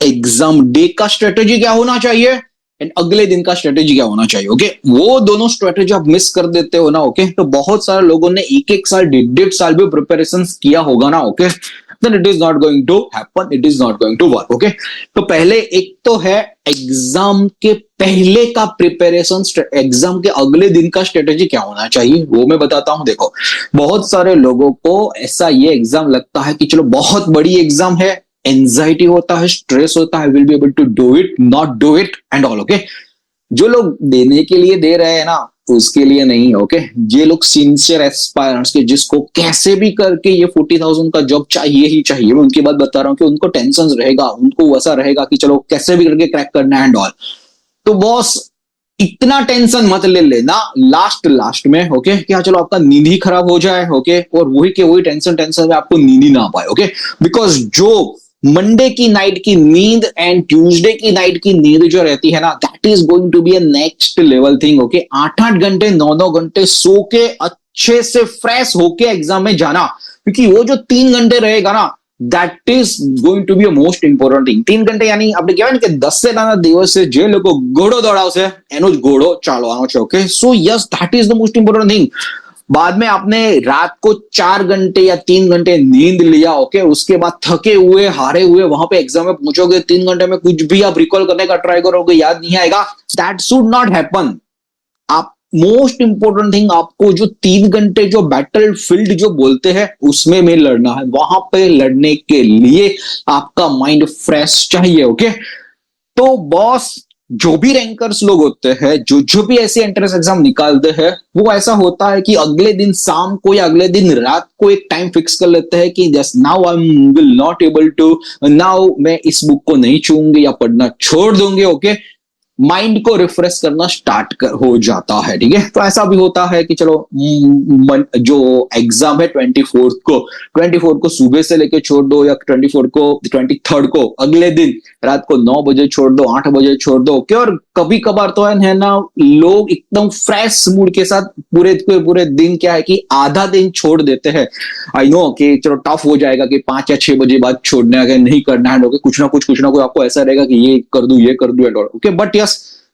exam day का स्ट्रेटेजी क्या होना चाहिए एंड अगले दिन का स्ट्रेटेजी क्या होना चाहिए, ओके। वो दोनों स्ट्रेटेजी आप मिस कर देते हो ना, ओके। तो बहुत सारे लोगों ने एक साल, 1.5 साल भी प्रिपरेशन किया होगा ना, okay, then it is not going to happen, it is not going to work, okay। तो पहले एक तो है एग्जाम के पहले का प्रिपरेशन, एग्जाम के अगले दिन का स्ट्रेटेजी क्या होना चाहिए वो मैं बताता हूं। देखो बहुत सारे लोगों को ऐसा ये एग्जाम लगता है कि चलो बहुत बड़ी एग्जाम है, एंजाइटी होता है, स्ट्रेस होता है, will be able to do it, not do it and all, okay. जो लोग देने के लिए दे रहे हैं ना, उसके लिए नहीं, ओके। ये लोग सिंसियर एस्पायरेंट्स के, जिसको कैसे भी करके ये 40,000 का जॉब चाहिए ही चाहिए, मैं उनकी बात बता रहा हूँ कि उनको टेंशन रहेगा, उनको वैसा रहेगा कि चलो कैसे भी करके क्रैक करना है एंड ऑल। तो बॉस इतना टेंशन मत ले लेना लास्ट में, ओके। क्या चलो आपका नींद ही खराब हो जाए, ओके, और वही के वही टेंशन में आपको नींद ही ना पाए, ओके। बिकॉज जो मंडे की नाइट की नींद एंड ट्यूसडे की नाइट की नींद जो रहती है ना, that is going to be a next level thing, okay. 8-8 घंटे 9-9 घंटे सो के अच्छे से फ्रेश होके एग्जाम में जाना, क्योंकि वो जो 3 घंटे रहेगा ना, that is going to be a most important thing. 3 घंटे यानी આપણે કહેવાય ને કે 10 से નાના દિવસે જે લોકો ઘોડો દોડાવશે એનો જ ઘોડો ચાલવાનો છે, okay. So yes, that is the most important thing. बाद में आपने रात को 4 घंटे या 3 घंटे नींद लिया, ओके, उसके बाद थके हुए हारे हुए वहां पे एग्जाम में पहुंचोगे, 3 घंटे में कुछ भी आप रिकॉल करने का ट्राई करोगे, याद नहीं आएगा, दैट शुड नॉट हैपन। आप मोस्ट इंपोर्टेंट थिंग, आपको जो 3 घंटे जो बैटल फील्ड जो बोलते हैं उसमें में लड़ना है, वहां पे लड़ने के लिए आपका माइंड फ्रेश चाहिए। ओके, तो बॉस जो भी रैंकर्स लोग होते हैं, जो भी ऐसे एंट्रेंस एग्जाम निकालते हैं, वो ऐसा होता है कि अगले दिन शाम को या अगले दिन रात को एक टाइम फिक्स कर लेते हैं कि just now I will not able to, now मैं इस बुक को नहीं छूंगी या पढ़ना छोड़ दूंगी। ओके, माइंड को रिफ्रेश करना हो जाता है। ठीक है, तो ऐसा भी होता है कि चलो जो एग्जाम है 24 को सुबह से लेके छोड़ दो, या 23 को अगले दिन रात को 9 बजे छोड़ दो, 8 बजे छोड़ दो। ओके, और कभी कभार तो है ना, लोग एकदम फ्रेश मूड के साथ पूरे पूरे दिन क्या है कि आधा दिन छोड़ देते हैं। आई नो कि चलो टफ हो जाएगा कि 5 या 6 बजे बाद छोड़ने आ गए, नहीं करना है। कुछ ना कुछ आपको ऐसा रहेगा कि ये कर दूं ये कर दूं। ओके, बट यस,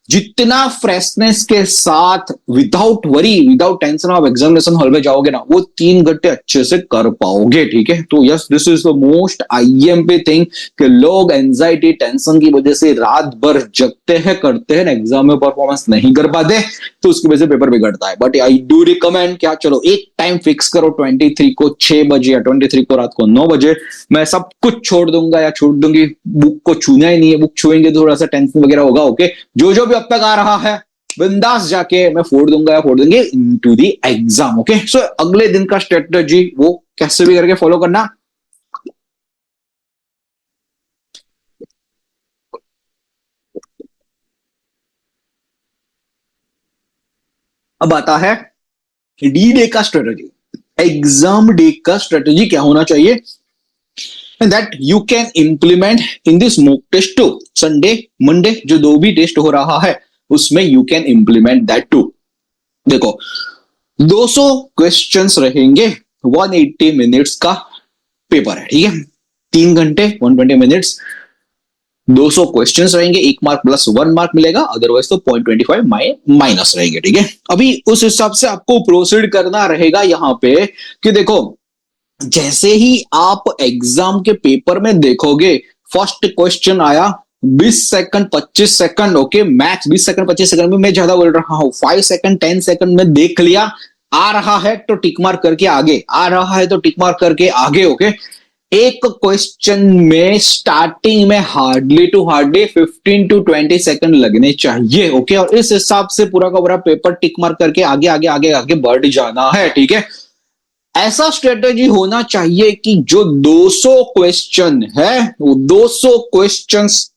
जितना फ्रेशनेस के साथ विदाउट वरी विदाउट टेंशन आप एग्जामिनेशन हॉल में जाओगे ना, वो 3 घंटे अच्छे से कर पाओगे। ठीक है, तो yes, this is the most IMP thing कि लोग एंजाइटी टेंशन की वजह से रात भर जगते हैं, करते हैं, एग्जाम में परफॉर्मेंस नहीं कर पाते, तो उसकी वजह से पेपर बिगड़ता है। बट आई डू रिकमेंड क्या, चलो एक टाइम फिक्स करो 23 को 6 बजे या 23 को रात को 9 बजे, मैं सब कुछ छोड़ दूंगा या छोड़ दूंगी, बुक को छूना ही नहीं है। बुक छुएंगे तो थोड़ा सा टेंशन वगैरह होगा। ओके, जो भी अब तक आ रहा है बिंदास जाके मैं फोड़ दूंगा या फोड़ देंगे इनटू द एग्जाम। ओके, सो अगले दिन का स्ट्रेटजी वो कैसे भी करके फॉलो करना। अब आता है डी डे का स्ट्रेटजी। एग्जाम डे का स्ट्रेटजी क्या होना चाहिए, and that you can implement in this mock test too. Sunday Monday जो दो भी टेस्ट हो रहा है उसमें you can implement that too. देखो 200 क्वेश्चंस रहेंगे, 180 मिनट्स का पेपर है। ठीक है, 3 घंटे 120 मिनट्स, 200 क्वेश्चंस रहेंगे, 1 मार्क प्लस 1 मार्क मिलेगा, अदरवाइज तो 0.25 माइनस रहेंगे। ठीक है, अभी उस हिसाब से आपको प्रोसीड करना रहेगा यहाँ पे कि देखो, जैसे ही आप एग्जाम के पेपर में देखोगे, फर्स्ट क्वेश्चन आया 20 second 25 second, okay, max 20 second 25 second में मैं ज्यादा बोल रहा हूं, 5 सेकंड 10 सेकंड में देख लिया, आ रहा है तो टिक मार्क करके आगे, आ रहा है तो टिक मार्क करके आगे। ओके, एक क्वेश्चन में स्टार्टिंग में hardly to hardly 15 to 20 second लगने चाहिए। ओके, और इस हिसाब से पूरा का पूरा पेपर टिक मार्क करके आगे आगे आगे आगे बढ़ जाना है। ठीक है, ऐसा स्ट्रेटेजी होना चाहिए कि जो 200 क्वेश्चन है वो 200 questions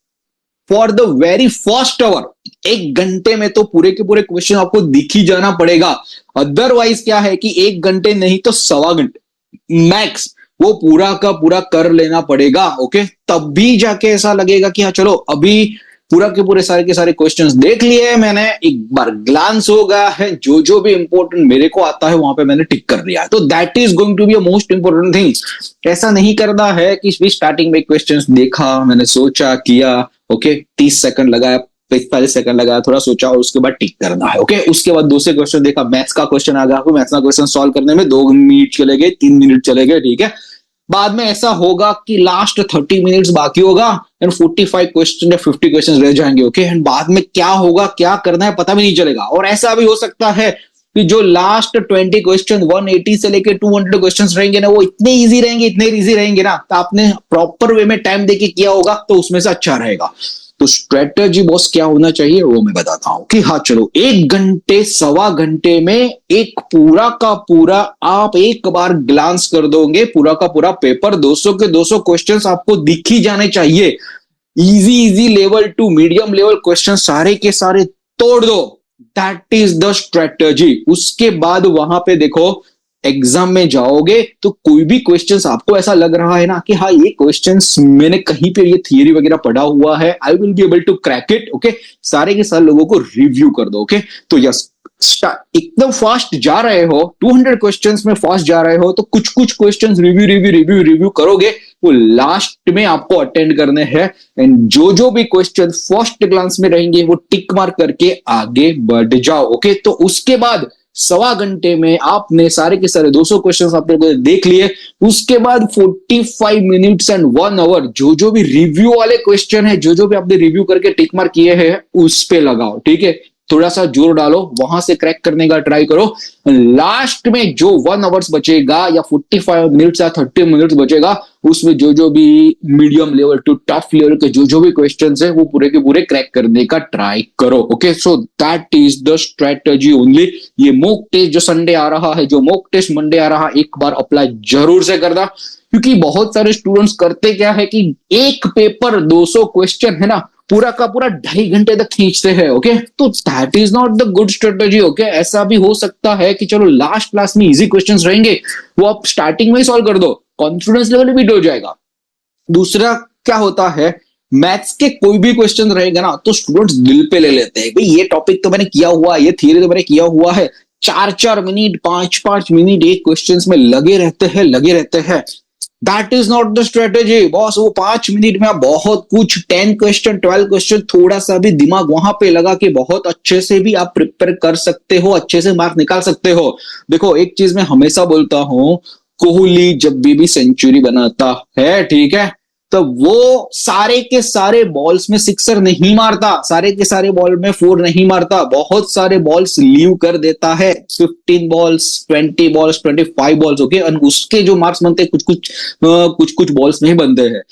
for the very first hour, 1 घंटे में तो पूरे के पूरे क्वेश्चन आपको दिख ही जाना पड़ेगा। अदरवाइज क्या है कि 1 घंटे नहीं तो 1.25 घंटे मैक्स वो पूरा का पूरा कर लेना पड़ेगा। ओके, तब भी जाके ऐसा लगेगा कि हाँ चलो अभी पूरा के सारे क्वेश्चंस देख लिए मैंने, एक बार ग्लांस हो गया है, जो भी इंपॉर्टेंट मेरे को आता है वहां पे मैंने टिक कर दिया, तो that is going to be a most important thing. ऐसा नहीं करना है कि स्टार्टिंग में क्वेश्चंस देखा, मैंने सोचा किया, ओके, 30 सेकंड लगाया, 45 सेकंड लगाया, थोड़ा सोचा और उसके बाद टिक करना है। ओके, उसके बाद दूसरे क्वेश्चन देखा, मैथ्स का क्वेश्चन आ गया, मैथ्स का क्वेश्चन सॉल्व करने में 2 मिनट चले गए, 3 मिनट चले गए। ठीक है, बाद में ऐसा होगा कि लास्ट 30 मिनट्स बाकी होगा एंड 45 क्वेश्चन या 50 क्वेश्चन रह जाएंगे। ओके, एंड बाद में क्या होगा, क्या करना है पता भी नहीं चलेगा। और ऐसा भी हो सकता है कि जो लास्ट 20 क्वेश्चन 180 से लेके 200 क्वेश्चन रहेंगे ना, वो इतने इजी रहेंगे ना, तो आपने प्रॉपर वे में टाइम देके किया होगा तो उसमें से अच्छा रहेगा। तो स्ट्रेटेजी बॉस क्या होना चाहिए वो मैं बताता हूं कि हाँ चलो 1 घंटे 1.25 घंटे में एक पूरा का पूरा आप एक बार ग्लांस कर दोगे, पूरा का पूरा पेपर 200 के 200 क्वेश्चंस आपको दिख ही जाने चाहिए। Easy level to medium level question सारे के सारे तोड़ दो, दैट इज द स्ट्रेटेजी। उसके बाद वहां पे देखो एग्जाम में जाओगे तो कोई भी क्वेश्चंस आपको ऐसा लग रहा है ना कि हाँ ये क्वेश्चंस मैंने कहीं पे ये थियरी वगैरह पढ़ा हुआ है, I will be able to crack it. Okay, सारे के सारे लोगों को रिव्यू कर दो। ओके, तो यस, एकदम फास्ट जा रहे हो, 200 क्वेश्चंस में फास्ट जा रहे हो, तो कुछ कुछ क्वेश्चंस रिव्यू करोगे, वो लास्ट में आपको अटेंड करने हैं। एंड जो भी क्वेश्चन फर्स्ट ग्लांस में रहेंगे वो टिक मार्क करके आगे बढ़ जाओ। ओके, तो उसके बाद 1.25 घंटे में आपने सारे के सारे 200 क्वेश्चंस आपने देख लिए। उसके बाद 45 मिनट्स एंड 1 आवर जो भी रिव्यू वाले क्वेश्चन है, जो भी आपने रिव्यू करके टिक मार्क किए हैं उस पे लगाओ। ठीक है, थोड़ा सा जोर डालो, वहां से क्रैक करने का ट्राई करो। लास्ट में जो 1 आवर्स बचेगा या 45 मिनट्स या 30 मिनट्स बचेगा, उसमें जो जो भी medium level to tough level के जो जो भी क्वेश्चंस है वो पूरे के पूरे क्रैक करने का ट्राई करो। Okay, so that is the strategy only. ये मॉक टेस्ट जो संडे आ रहा है, जो मॉक टेस्ट मंडे आ रहा है, एक बार अप्लाई जरूर से करना, क्योंकि बहुत सारे स्टूडेंट्स करते क्या है कि एक पेपर 200 क्वेश्चन है ना, पूरा का पूरा 2.5 घंटे तक खींचते हैं। ओके, तो that is not the good strategy. Okay, ऐसा भी हो सकता है कि चलो लास्ट क्लास में इजी क्वेश्चंस रहेंगे, वो आप स्टार्टिंग में ही सॉल्व कर दो, कॉन्फिडेंस लेवल भी हो जाएगा। दूसरा क्या होता है, मैथ्स के कोई भी क्वेश्चन रहेगा ना तो स्टूडेंट्स दिल पे ले लेते हैं, भाई ये टॉपिक तो मैंने किया हुआ है, ये थियरी तो मैंने किया हुआ है, 4-4 मिनट 5-5 मिनट एक क्वेश्चंस में लगे रहते हैं। That is not the strategy boss. वो 5 मिनट में आप बहुत कुछ 10 क्वेश्चन 12 क्वेश्चन थोड़ा सा भी दिमाग वहां पे लगा के बहुत अच्छे से भी आप प्रिपेयर कर सकते हो, अच्छे से मार्क निकाल सकते हो। देखो एक चीज मैं हमेशा बोलता हूं, कोहली जब भी सेंचुरी बनाता है, ठीक है, तो वो सारे के सारे बॉल्स में सिक्सर नहीं मारता, सारे के सारे बॉल में 4 नहीं मारता, बहुत सारे बॉल्स लीव कर देता है, 15 बॉल्स 20 बॉल्स 25 बॉल्स। ओके, और उसके जो मार्क्स बनते हैं कुछ कुछ बॉल्स में ही बनते हैं।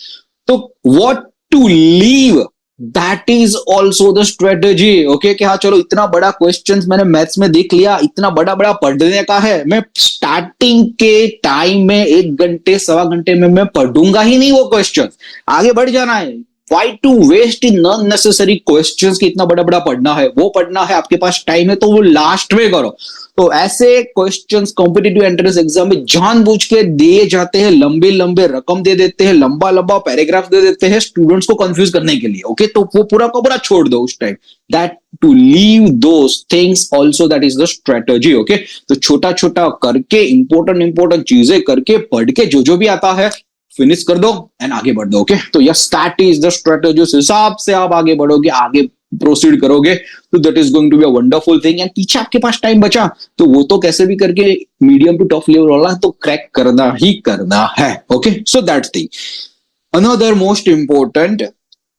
तो what to leave, that is also the strategy. Okay, कि हाँ चलो इतना बड़ा क्वेश्चंस मैंने मैथ्स में देख लिया, इतना बड़ा बड़ा पढ़ने का है, मैं स्टार्टिंग के टाइम में 1 घंटे 1.25 घंटे में मैं पढ़ूंगा ही नहीं वो क्वेश्चंस, आगे बढ़ जाना है। Why to waste in unnecessary questions कि इतना बड़ा बड़ा पढ़ना है, वो पढ़ना है, आपके पास टाइम है तो वो लास्ट में करो। तो ऐसे क्वेश्चंस कॉम्पिटिटिव एंट्रेंस एग्जाम में जानबूझ के दिए जाते हैं, लंबे लंबे रकम दे देते हैं, लंबा लंबा पैराग्राफ दे देते हैं स्टूडेंट्स को कंफ्यूज करने के लिए। ओके, तो वो पूरा का पूरा छोड़ दो उस time. That to leave those things also, that is the strategy. Okay, तो छोटा छोटा करके इंपॉर्टेंट चीजें करके पढ़ के जो जो भी आता है फिनिश कर दो एंड आगे बढ़ दो। ओके, तो yes that is the strategy. उस हिसाब से आप आगे बढ़ोगे, आगे प्रोसीड करोगे, तो that is going to be a wonderful thing. And पीछे आपके पास टाइम बचा तो वो तो कैसे भी करके मीडियम टू टफ लेवल वाला तो क्रैक करना ही करना है। Okay, so that's thing. Another most important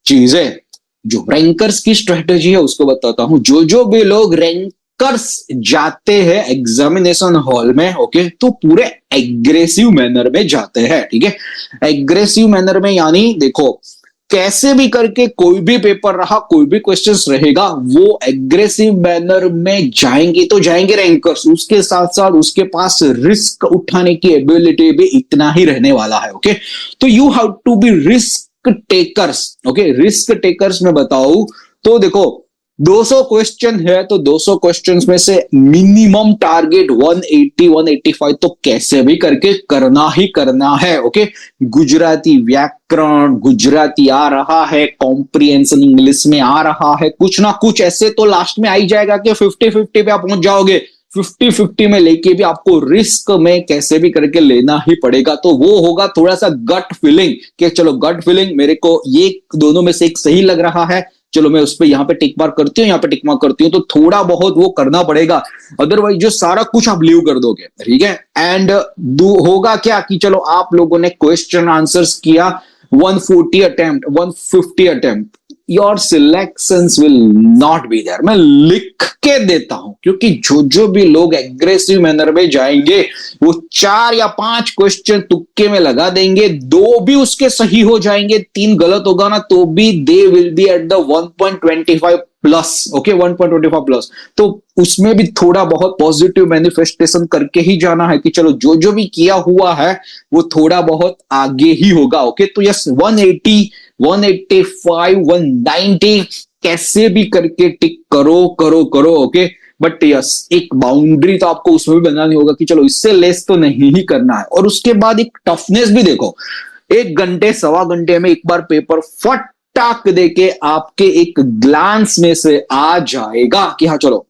चीज है जो रैंकर्स की स्ट्रेटेजी है, उसको बताता हूं। जो जो भी लोग रैंकर्स जाते हैं एग्जामिनेशन हॉल में, ओके, तो पूरे एग्रेसिव मैनर में जाते हैं। ठीक है, एग्रेसिव मैनर में यानी देखो कैसे भी करके कोई भी पेपर रहा, कोई भी क्वेश्चंस रहेगा, वो एग्रेसिव मैनर में जाएंगे तो जाएंगे रैंकर्स। उसके साथ साथ उसके पास रिस्क उठाने की एबिलिटी भी इतना ही रहने वाला है। ओके, तो you have to be risk takers. Okay, risk takers में बताऊं तो देखो 200 क्वेश्चन है तो 200 क्वेश्चंस में से मिनिमम टारगेट 180 185 तो कैसे भी करके करना ही करना है। ओके, गुजराती व्याकरण गुजराती आ रहा है, कॉम्प्रिहेंशन इंग्लिश में आ रहा है, कुछ ना कुछ ऐसे तो लास्ट में आ ही जाएगा कि 50-50 पे आप पहुंच जाओगे। 50-50 में लेके भी आपको रिस्क में कैसे भी करके लेना ही पड़ेगा। तो वो होगा थोड़ा सा गट फीलिंग कि चलो गट फीलिंग मेरे को ये दोनों में से एक सही लग रहा है, चलो मैं उस पर यहाँ पे टिक मार्क करती हूँ, यहाँ पे टिक मार्क करती हूँ, तो थोड़ा बहुत वो करना पड़ेगा। अदरवाइज जो सारा कुछ आप लीव कर दोगे, ठीक है। एंड होगा क्या कि चलो आप लोगों ने क्वेश्चन आंसर्स किया 140 attempt 150 attempt, your selections will not be there. मैं लिख के देता हूं, क्योंकि जो जो भी लोग एग्रेसिव मैनर में जाएंगे वो 4 या 5 क्वेश्चन तुक्के में लगा देंगे, 2 भी उसके सही हो जाएंगे, 3 गलत होगा ना तो भी they will be at the 1.25 plus. Okay, 1.25 plus. तो उसमें भी थोड़ा बहुत पॉजिटिव मैनिफेस्टेशन करके ही जाना है कि चलो जो जो भी किया हुआ है वो थोड़ा बहुत आगे ही होगा। ओके, तो यस 180 185 190 कैसे भी करके टिक करो करो करो। ओके, बट यस एक बाउंड्री तो आपको उसमें भी बनानी होगा कि चलो इससे लेस तो नहीं ही करना है। और उसके बाद एक टफनेस भी देखो, 1 घंटे 1.25 घंटे में एक बार पेपर फट टाक देके आपके एक ग्लांस में से आ जाएगा कि हाँ चलो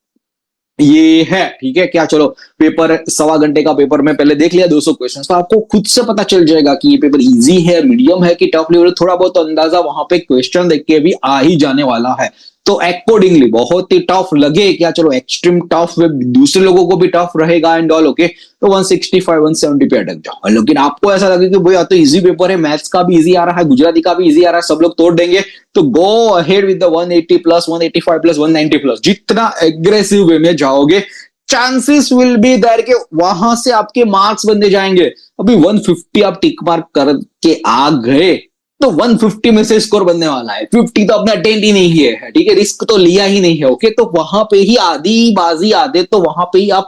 ये है, ठीक है, क्या चलो पेपर 1.25 घंटे का पेपर में पहले देख लिया 200 क्वेश्चन, तो आपको खुद से पता चल जाएगा कि ये पेपर इजी है मीडियम है कि टफ लेवल। थोड़ा बहुत अंदाजा वहां पे क्वेश्चन देख के भी आ ही जाने वाला है। तो अकॉर्डिंगली बहुत ही टफ लगे क्या, चलो एक्सट्रीम टफ दूसरे लोगों को भी टफ रहेगा एंड ऑल, ओके, तो 165 170 पे अटक जाओ। लेकिन आपको ऐसा लगे कि भाई या तो इजी पेपर है, मैथ्स का भी इजी आ रहा है, गुजराती का भी इजी आ रहा है, सब लोग तोड़ देंगे, तो go ahead with the 180 plus 185 plus 190 plus. जितना एग्रेसिव वे में जाओगे चांसेस विल बी देयर कि वहां से आपके मार्क्स बनने जाएंगे। अभी 150 आप टिक मार्क करके आ गए तो 150 में से स्कोर बनने वाला है, 50 तो अपने अटेंड ही नहीं है, ठीक है, रिस्क तो लिया ही नहीं है, ओके, तो वहां पे ही आधी बाजी आधे तो वहां पे ही आप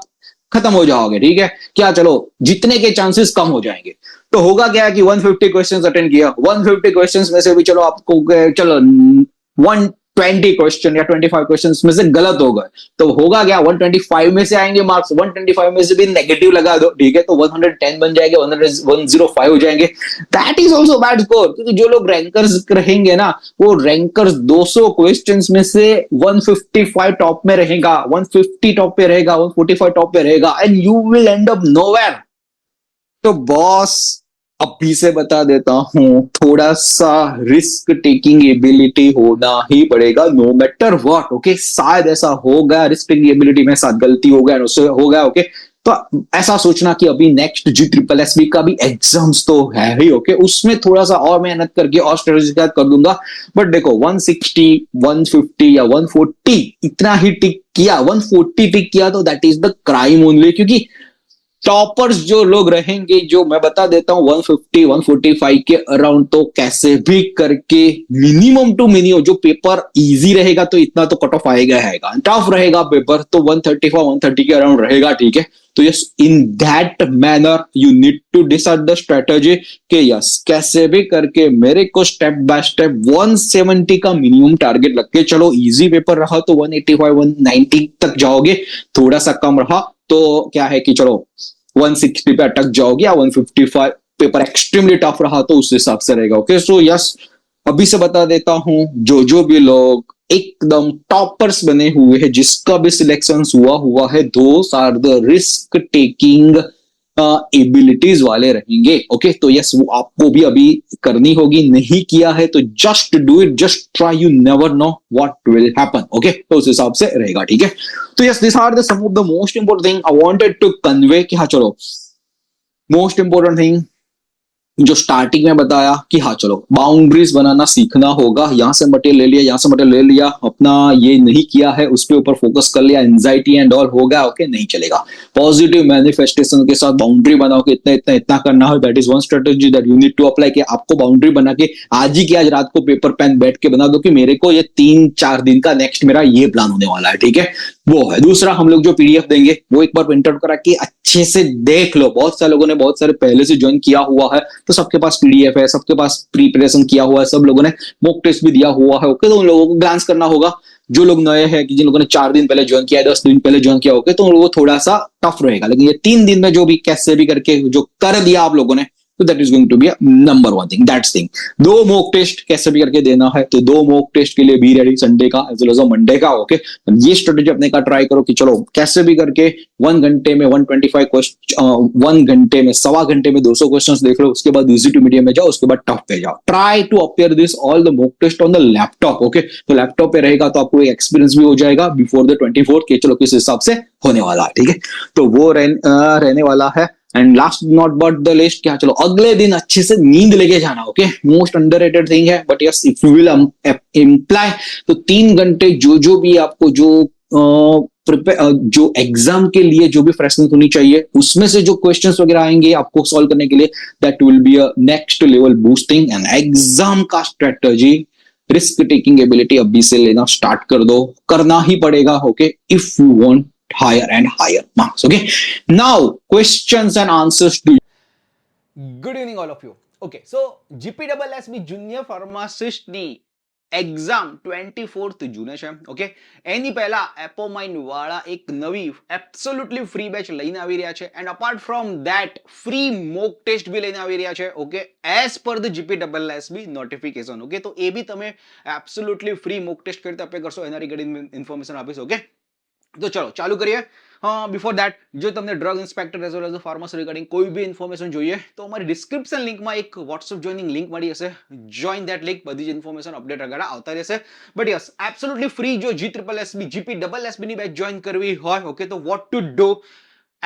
खत्म हो जाओगे, ठीक है, क्या चलो जीतने के चांसेस कम हो जाएंगे। तो होगा क्या कि 150 क्वेश्चंस अटेंड किया, 150 क्वेश्चंस में से भी चलो आपको चलो 120 क्वेश्चन या 25 क्वेश्चंस में से गलत हो गए, तो होगा क्या 125 में से आएंगे मार्क्स, 125 में से भी नेगेटिव लगा दो, ठीक है, तो 110 बन जाएंगे, 105 हो जाएंगे। That is also bad score, क्योंकि जो लोग रैंकर्स रहेंगे ना, वो रैंकर्स 200 क्वेश्चंस में से 155 टॉप में रहेगा, 150 टॉप पे रहेगा, 145 टॉप पे रहेगा, and you will and up nowhere. तो बॉस अभी से बता देता हूं, थोड़ा सा रिस्क टेकिंग एबिलिटी होना ही पड़ेगा, नो मैटर व्हाट, ओके, शायद ऐसा हो गया, रिस्क टेकिंग एबिलिटी में साथ गलती हो गया, उससे हो गया, ओके, तो ऐसा सोचना कि अभी नेक्स्ट जी ट्रिपल एस बी का भी एग्जाम्स तो है ही, ओके, उसमें थोड़ा सा और मेहनत करके और स्ट्रेटेजी कर दूंगा। बट देखो 160 150 या 140 इतना ही टिक किया, 140 टिक किया तो that is the crime only, क्योंकि टॉपर्स जो लोग रहेंगे, जो मैं बता देता हूं 150 145 के अराउंड, तो कैसे भी करके मिनिमम टू मिनिमम, जो पेपर इजी रहेगा तो इतना तो कट ऑफ आएगा, टफ रहेगा पेपर तो 135 130 के अराउंड रहेगा, ठीक है। तो yes, in that manner you need to decide the strategy कि यस कैसे भी करके मेरे को स्टेप बाय स्टेप 170 का मिनिमम टारगेट लग के चलो, इजी पेपर रहा तो 185 190 तक जाओगे, थोड़ा सा कम रहा तो क्या है कि चलो 160 पे अटक जाओगे, या 155 पेपर एक्सट्रीमली टफ रहा तो उस हिसाब से रहेगा, ओके। सो यस, अभी से बता देता हूं, जो भी लोग एकदम टॉपर्स बने हुए हैं, जिसका भी सिलेक्शन हुआ है, those are the risk taking abilities वाले रहेंगे, ओके। तो यस, वो आपको भी अभी करनी होगी, नहीं किया है तो just do it, just try, you never know what will happen, okay, तो उस हिसाब से रहेगा, ठीक है। तो yes, this are the some of the most important thing I wanted to convey कि हाँ चलो, मोस्ट इंपोर्टेंट थिंग जो स्टार्टिंग में बताया कि हाँ चलो बाउंड्रीज बनाना सीखना होगा, यहां से मटेरियल ले लिया, यहां से मटेरियल ले लिया, अपना ये नहीं किया है उस पे ऊपर फोकस कर लिया, एंजाइटी एंड ऑल हो गया, ओके, नहीं चलेगा। पॉजिटिव मैनिफेस्टेशन के साथ बाउंड्री बनाओ कि इतना इतना इतना करना है, that is one strategy that you need to apply, कि आपको बाउंड्री बना के आज ही की आज रात को पेपर पेन बैठ के बना दो कि मेरे को ये 3-4 दिन का नेक्स्ट मेरा ये प्लान होने वाला है, ठीक है, वो है। दूसरा, हम लोग जो पीडीएफ देंगे वो एक बार प्रिंट आउट करा के अच्छे से देख लो, बहुत सारे लोगों ने बहुत सारे पहले से ज्वाइन किया हुआ है, तो सबके पास पीडीएफ है, सबके पास प्रिपरेशन किया हुआ है, सब लोगों ने मॉक टेस्ट भी दिया हुआ है, ओके, तो उन लोगों को ग्लांस करना होगा। जो लोग नए हैं, कि जिन लोगों ने 4 दिन पहले ज्वाइन किया है, 10 दिन पहले ज्वाइन किया, ओके, तो उन लोगों को थोड़ा सा टफ रहेगा, लेकिन ये 3 दिन में जो भी कैसे भी करके जो कर दिया आप लोगों ने, तो that is going to be number one thing, that's thing. 2 mock test कैसे भी करके देना है, तो 2 मॉक टेस्ट के लिए बी रेडी, संडे का एज वेल एज मंडे का, ओके। ये स्ट्रेटेजी अपने का ट्राई करो कि चलो कैसे भी करके 1 घंटे में 125 क्वेश्चन, 1 घंटे में 1.25 घंटे में 200 क्वेश्चन देख लो, उसके बाद इजी टू मीडियम में जाओ, उसके बाद टफ पे जाओ। Try to appear this all the mock test on the laptop, okay, तो लैपटॉप पे रहेगा तो आपको एक्सपीरियंस भी हो जाएगा बिफोर द 24 के चलो किस हिसाब से होने वाला है, ठीक है। तो वो रहने वाला है। And last not but the list, क्या चलो अगले दिन अच्छे से नींद लेके जाना, ओके, मोस्ट अंडररेटेड थिंग है, but yes if you will imply, तो 3 घंटे जो भी आपको जो एग्जाम के लिए जो भी फ्रेशनेस होनी चाहिए, उसमें से जो क्वेश्चंस वगैरह आएंगे आपको सॉल्व करने के लिए, that will B a next level boosting and exam का स्ट्रेटजी, रिस्क टेकिंग एबिलिटी अभी से लेना स्टार्ट कर दो, करना ही पड़ेगा, okay, if you want higher and higher marks, okay. Now questions and answers to Good evening, all of you. Okay, so GPSSB junior ફાર્માસિસ્ટની એક્ઝામ 24th જૂને છે, ઓકે, એની પહેલા એપોમાઇન વાળા એક નવી એબ્સોલ્યુટલી ફ્રી બેચ લઈને આવી રહ્યા છે, and apart from that free mock test બી લઈને આવી રહ્યા છે, okay, as per the GPSSB notification, okay, તો એ બી તમે એબ્સોલ્યુટલી ફ્રી મોક ટેસ્ટ કઈ રીતે અપ્લાય કરશો એના રિગાર્ડિંગ ઇન્ફોર્મેશન આપીશ, ઓકે। તો ચલો ચાલુ કરીએ. બિફોર દેટ, જો તમને drug inspector as well as pharmacy regarding કોઈ બી ઇન્ફોર્મેશન જોઈએ તો અમારી ડિસ્ક્રિપ્શન લિંકમાં એક વોટ્સઅપ જોઈનિંગ લિંક મળી હશે. જોઈન દેટ લિંક, બધી જ ઇન્ફોર્મેશન અપડેટ આગળ આવતા રહેશે. But yes, absolutely free. જો GSSB GP ડબલ એસબી ની બેચ જોઈન કરવી હોય, ઓકે, તો what to do,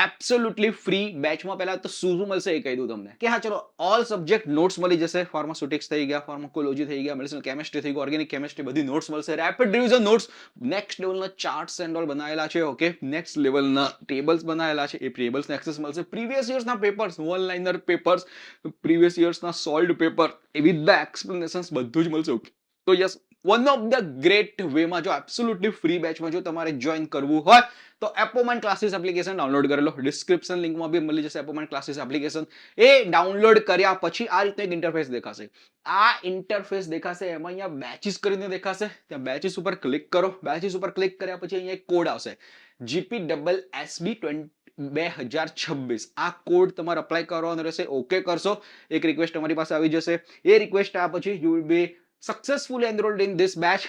absolutely free. બેચમાં પહેલા તો શું શું મળશે એ કહી દઉં તમને કે હા ચલો, ઓલ સબ્જેક્ટ નોટ્સ મળી જશે. ફાર્માસ્યુટિક્સ થઈ ગયા, ફાર્માકોલોજી થઈ ગયા, મેડિસિનલ કેમિસ્ટ્રી થઈ ગયું, ઓર્ગેનિક કેમિસ્ટ્રી, બધી નોટ્સ મળશે. રેપિડ રિવિઝન નોટ્સ, નેક્સ્ટ લેવલના ચાર્ટ્સ એન્ડ ઓલ બનાવેલા છે. ઓકે, નેક્સ્ટ લેવલના ટેબલ્સ બનાવેલા છે. એ ટેબલ્સને એક્સેસ મળશે. પ્રીવિયસ યર્સના papers, one liner papers, previous યર્સના solved paper, with the explanations, બધું જ મળશે. ઓકે, તો yes, one of the great વેમાં, જો એબ્સોલ્યુટલી ફ્રી બેચમાં જો તમારે જોઈન કરવું હોય તો એપોમાઇન્ડ ક્લાસીસ એપ્લિકેશન ડાઉનલોડ કરી લો. ડિસ્ક્રિપ્શન લિંકમાં બી મળી જશે એપોમાઇન્ડ ક્લાસીસ એપ્લિકેશન. એ ડાઉનલોડ કર્યા પછી આ રીતનું એક ઇન્ટરફેસ દેખાશે. આ ઇન્ટરફેસ દેખાશે, એમાં અહીંયા બેચીસ કરીને દેખાશે. ત્યાં બેચીસ ઉપર ક્લિક કરો. બેચીસ ઉપર ક્લિક કર્યા પછી અહીંયા એક કોડ આવશે, GPSSB 2026. આ કોડ તમારે અપ્લાય કરવાનો રહેશે. ઓકે કરશો, એક રિક્વેસ્ટ તમારી પાસે આવી જશે. એ રિક્વેસ્ટ આવ્યા પછી you will be successfully enrolled in this batch,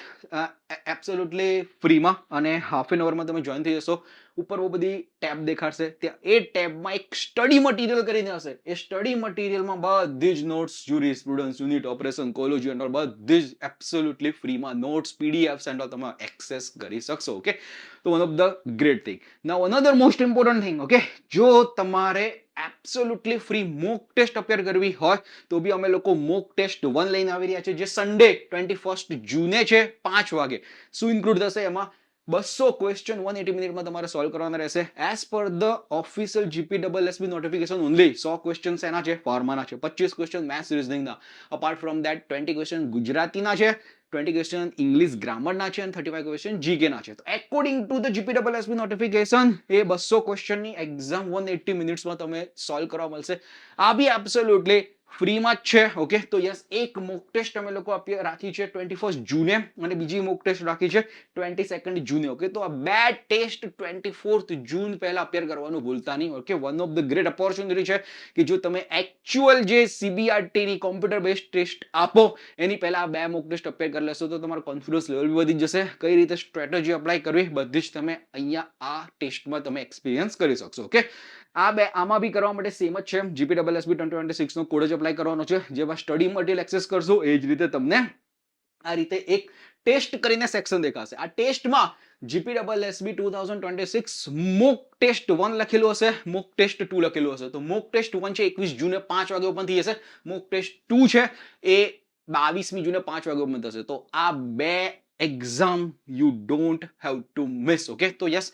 absolutely ફ્રીમાં, અને હાફ એન અવરમાં તમે જોઈન થઈ જશો. ઉપર બહુ બધી ટેબ દેખાડશે. ત્યાં એ ટેબમાં એક સ્ટડી મટીરિયલ કરીને હશે. એ સ્ટડી મટીરિયલમાં બધી જ નોટ્સ, જ્યુરી સ્ટુડન્ટ્સ યુનિટ, ઓપરેશન, કોલોજી એન્ડ ઓલ, બધી જ એબ્સોલ્યુટલી ફ્રીમાં નોટ્સ, પીડીએફ્સ એન્ડ ઓલ તમે એક્સેસ કરી શકશો. ઓકે, તો one of the great thing. Now another most important thing, okay, જો તમારે absolutely free mock test appear કરવી હોય તો બી અમે લોકો મોક ટેસ્ટ 1 લઈને આવી રહ્યા છે, જે સન્ડે 21 જૂને છે 5 વાગે. શું ઇન્ક્લુડ થશે એમાં? 200 ક્વેશ્ચન 180 મિનિટમાં તમારે સોલ્વ કરવાના રહેશે. As per the official GPSSB notification only 100 question એના છે, ફાર્માના છે. 25 ક્વેશ્ચન મેથ્સ રીઝનિંગના. અપાર્ટ ફ્રોમ ધેટ 20 ક્વેશ્ચન ગુજરાતીના છે, 20 ક્વેશ્ચન ઇંગ્લિશ ગ્રામરના છે, અને 35 ક્વેશ્ચન જીકે ના છે. તો according to the GPSSB notification, એ 200 ક્વેશ્ચનની એક્ઝામ 180 મિનિટ્સમાં તમે સોલ્વ કરવા મળશે. આ બી એબ્સોલ્યુટલી ફ્રીમાં જ છે. ઓકે, તો યસ, એક મોક ટેસ્ટ અમે લોકો રાખી છે 21 જૂને, અને બીજી મોક ટેસ્ટ રાખી છે 22 જૂને. ઓકે, તો આ બે ટેસ્ટ 24 જૂન પહેલા અપેર કરવાનું ભૂલતા નહીં. Okay, one of the great opportunity છે કે જો તમે એકચ્યુઅલ જે CBRT ની કોમ્પ્યુટર બેઝડ ટેસ્ટ આપો એની પહેલા આ બે મોક ટેસ્ટ અપેર કરી લેશો તો તમારો કોન્ફિડન્સ લેવલ વધી જશે. કઈ રીતે સ્ટ્રેટેજી અપ્લાય કરવી બધી જ તમે અહીંયા આ ટેસ્ટમાં તમે એક્સપિરિયન્સ કરી શકશો. ઓકે, આ બે આમાં બી કરવા માટે સેમ જ છે. GPSSB 2026 નો કોડ જ અપ્લાય કરવાનો છે. જેવા સ્ટડી મટીરિયલ એક્સેસ કરશો એ જ રીતે તમને આ રીતે એક ટેસ્ટ કરીને સેક્શન દેખાશે. આ ટેસ્ટમાં GPSSB 2026 મોક ટેસ્ટ 1 લખેલું હશે, મોક ટેસ્ટ 2 લખેલું હશે. તો મોક ટેસ્ટ 1 છે 21 જૂને 5 વાગે ઓપન થઈ જશે. મોક ટેસ્ટ 2 છે એ 22મી જૂને 5 વાગે ઓપન થશે. તો આ બે exam you don't have to miss. Okay, તો યસ,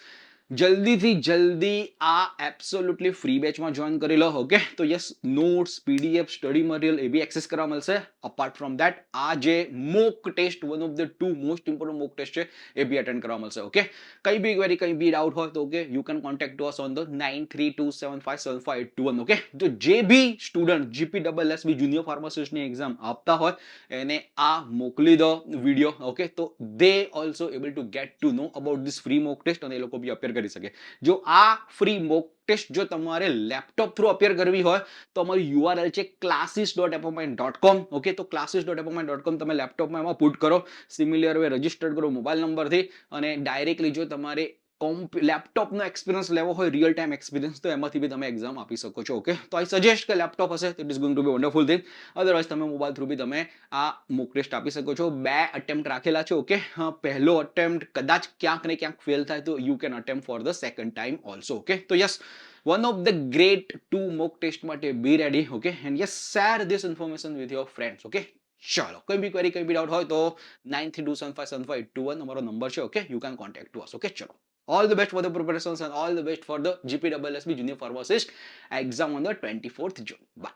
જલ્દીથી જલ્દી આ એબ્સોલ્યુટલી ફ્રી બેચમાં જોઈન કરી લો. ઓકે, તો yes, notes, PDF, study material એ બી એક્સેસ કરવા મળશે. અપાર્ટ ફ્રોમ ધેટ આ જે mock test, one of the 2 most important mock test છે, એ બી અટેન્ડ કરવા મળશે. ઓકે, કઈ બી ક્વેરી, કઈ બી ડાઉટ હોય તો okay, you can contact to us on the 9327575821. Okay, તો જે બી સ્ટુડન્ટ GPSSB જુનિયર ફાર્માસિસ્ટની એક્ઝામ આપતા હોય એને આ મોકલી દો વિડીયો. ઓકે, તો they also able to get to know about this free mock test, અને એ લોકો બી અપેર કરી શકે. જો આ ફ્રી મોક ટેસ્ટ જો તમારે લેપટોપ થ્રુ અપેર કરવી હોય તો અમારી URL છે classes.apomind.com. ઓકે, તો classes.apomind.com તમે લેપટોપમાં એમાં પુટ કરો, સિમિલર વે રજીસ્ટર કરો મોબાઈલ નંબરથી, અને ડાયરેક્ટલી જો તમારે લેપટોપનો એક્સપિરિયન્સ લેવો હોય, રિયલ ટાઈમ એક્સપિરિયન્સ, તો એમાંથી બી તમે એક્ઝામ આપી શકો છો. ઓકે, તો આઈ સજેસ્ટ કે લેપટોપ હશે તો it is going to be wonderful thing. Otherwise તમે મોબાઈલ થ્રુ બી તમે આ મોક ટેસ્ટ આપી શકો છો. 2 અટેમ્પ્ટ રાખેલા છે. ઓકે, પહેલો અટેમ્પ્ટ કદાચ ક્યાંક ને ક્યાંક ફેલ થાય તો you can attempt for the second time also. Okay, તો yes, one of the great 2 mock test માટે be ready. Okay, and yes, share this information with your friends. Okay, ચલો, કોઈ બી ક્વેરી, કોઈ બી ડાઉટ હોય તો 9327575821 અમારો નંબર છે. Okay, you can contact to us. Okay, ચલો, all the best for the preparations and all the best for the GPSSB junior pharmacist exam on the 24th June. Bye.